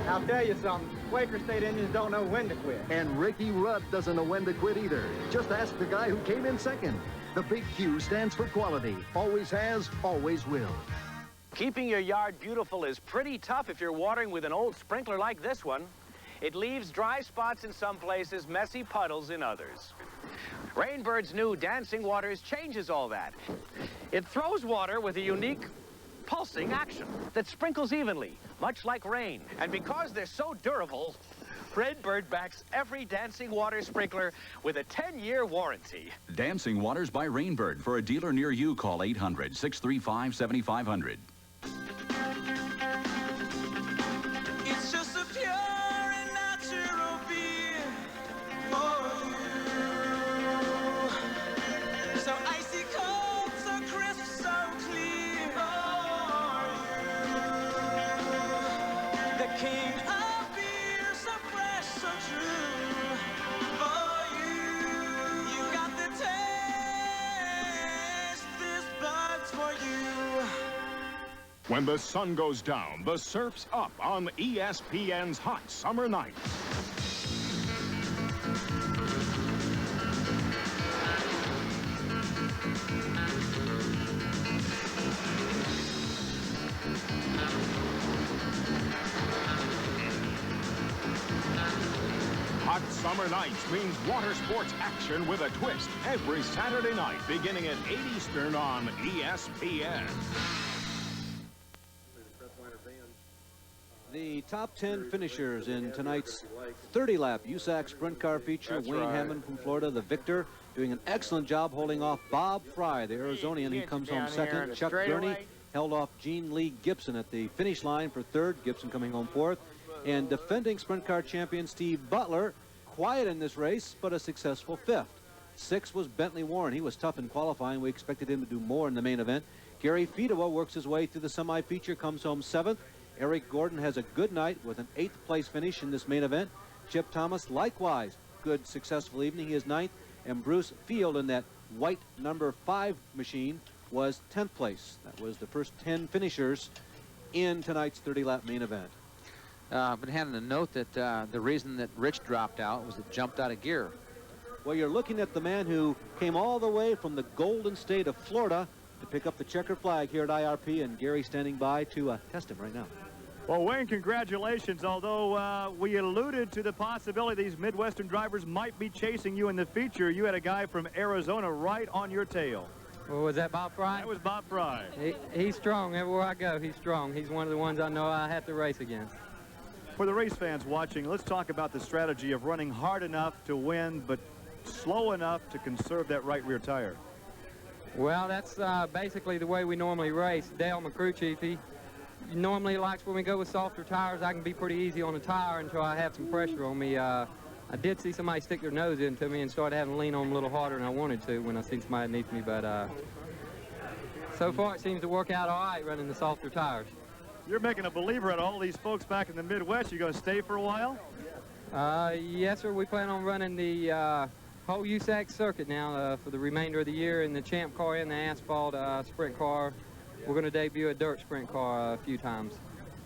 I'll tell you something, Quaker State engines don't know when to quit. And Ricky Rudd doesn't know when to quit either. Just ask the guy who came in second. The big Q stands for quality. Always has, always will. Keeping your yard beautiful is pretty tough if you're watering with an old sprinkler like this one. It leaves dry spots in some places, messy puddles in others. Rainbird's new Dancing Waters changes all that. It throws water with a unique pulsing action that sprinkles evenly, much like rain. And because they're so durable, Rainbird backs every Dancing Water sprinkler with a 10-year warranty. Dancing Waters by Rainbird. For a dealer near you, call 800-635-7500. It's just a pure and natural beer for you. So icy cold, so crisp, so clear for you. The king of beer, so fresh, so true for you. You got the taste, this bud's for you. When the sun goes down, the surf's up on ESPN's Hot Summer Nights. Hot Summer Nights means water sports action with a twist every Saturday night beginning at 8 Eastern on ESPN. The top 10 finishers in tonight's 30-lap USAC sprint car feature. That's Wayne right. Hammond from Florida, the victor, doing an excellent job holding off Bob Fry, the Arizonian. He comes home second. Chuck Gurney held off Gene Lee Gibson at the finish line for third. Gibson coming home fourth. And defending sprint car champion Steve Butler, quiet in this race, but a successful fifth. Sixth was Bentley Warren. He was tough in qualifying. We expected him to do more in the main event. Gary Fedewa works his way through the semi-feature, comes home seventh. Eric Gordon has a good night with an 8th place finish in this main event. Chip Thomas, likewise, good, successful evening. He is 9th. And Bruce Field in that white number 5 machine was 10th place. That was the first 10 finishers in tonight's 30-lap main event. But having to note that the reason that Rich dropped out was it jumped out of gear. Well, you're looking at the man who came all the way from the golden state of Florida to pick up the checkered flag here at IRP, and Gary standing by to test him right now. Well, Wayne, congratulations. Although we alluded to the possibility these Midwestern drivers might be chasing you in the feature, you had a guy from Arizona right on your tail. Well, was that Bob Fry? That was Bob Fry. He's strong. Everywhere I go, he's strong. He's one of the ones I know I have to race against. For the race fans watching, let's talk about the strategy of running hard enough to win, but slow enough to conserve that right rear tire. Well, that's basically the way we normally race. Dale, my crew chief, he normally likes when we go with softer tires, I can be pretty easy on the tire until I have some pressure on me. I did see somebody stick their nose into me and started having to lean on them a little harder than I wanted to when I seen somebody underneath me, but so far it seems to work out all right running the softer tires. You're making a believer out of all these folks back in the Midwest. You going to stay for a while? Yes, sir. We plan on running the whole USAC circuit now for the remainder of the year in the champ car and the asphalt sprint car. We're going to debut a dirt sprint car a few times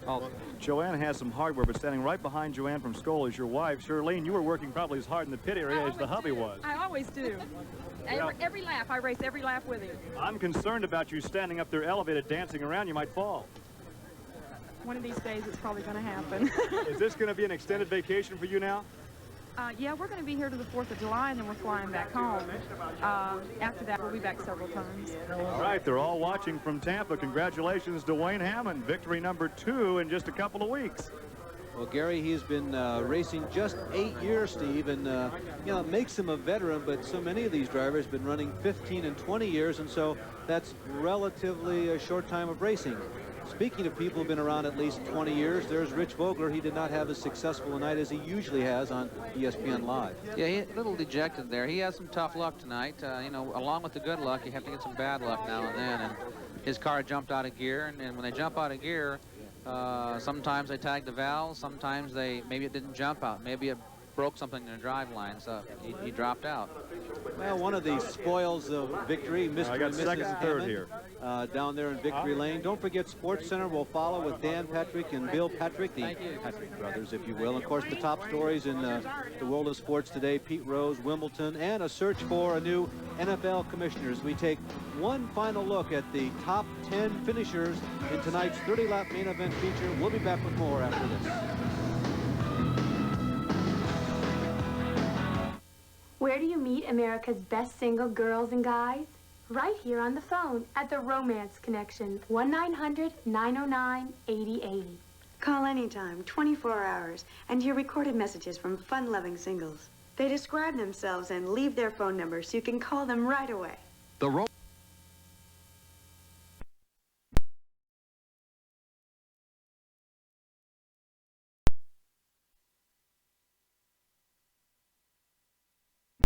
also. Joanne has some hardware, but standing right behind Joanne from Skoll is your wife. Charlene, you were working probably as hard in the pit area as the hubby was. I always do. Every lap. I race every lap with him. I'm concerned about you standing up there elevated, dancing around. You might fall. One of these days it's probably going to happen. Is this going to be an extended vacation for you now? Yeah, we're going to be here to the 4th of July, and then we're flying back home. After that, we'll be back several times. All right, they're all watching from Tampa. Congratulations to Wayne Hammond. Victory number 2 in just a couple of weeks. Well, Gary, he's been racing just 8 years, Steve, and you know, it makes him a veteran, but so many of these drivers have been running 15 and 20 years, and so that's relatively a short time of racing. Speaking of people who've been around at least 20 years, there's Rich Vogler. He did not have as successful a night as he usually has on ESPN Live. Yeah, he's a little dejected there. He has some tough luck tonight. You know, along with the good luck, you have to get some bad luck now and then. And his car jumped out of gear, and when they jump out of gear, sometimes they tag the valve, sometimes maybe it didn't jump out. Maybe it broke something in the drive line, so he dropped out. Well, one of the spoils of victory, Mr. I got and Mrs. second and third Hammond, here. Down there in Victory Lane. Don't forget, Sports Center will follow with Dan Patrick and Bill Patrick, the Patrick brothers, if you will. Of course, the top stories in the world of sports today, Pete Rose, Wimbledon, and a search for a new NFL commissioner. We take one final look at the top 10 finishers in tonight's 30-lap main event feature. We'll be back with more after this. Where do you meet America's best single girls and guys? Right here on the phone at the Romance Connection, 1-900-909-8080. Call anytime, 24 hours, and hear recorded messages from fun-loving singles. They describe themselves and leave their phone number so you can call them right away. The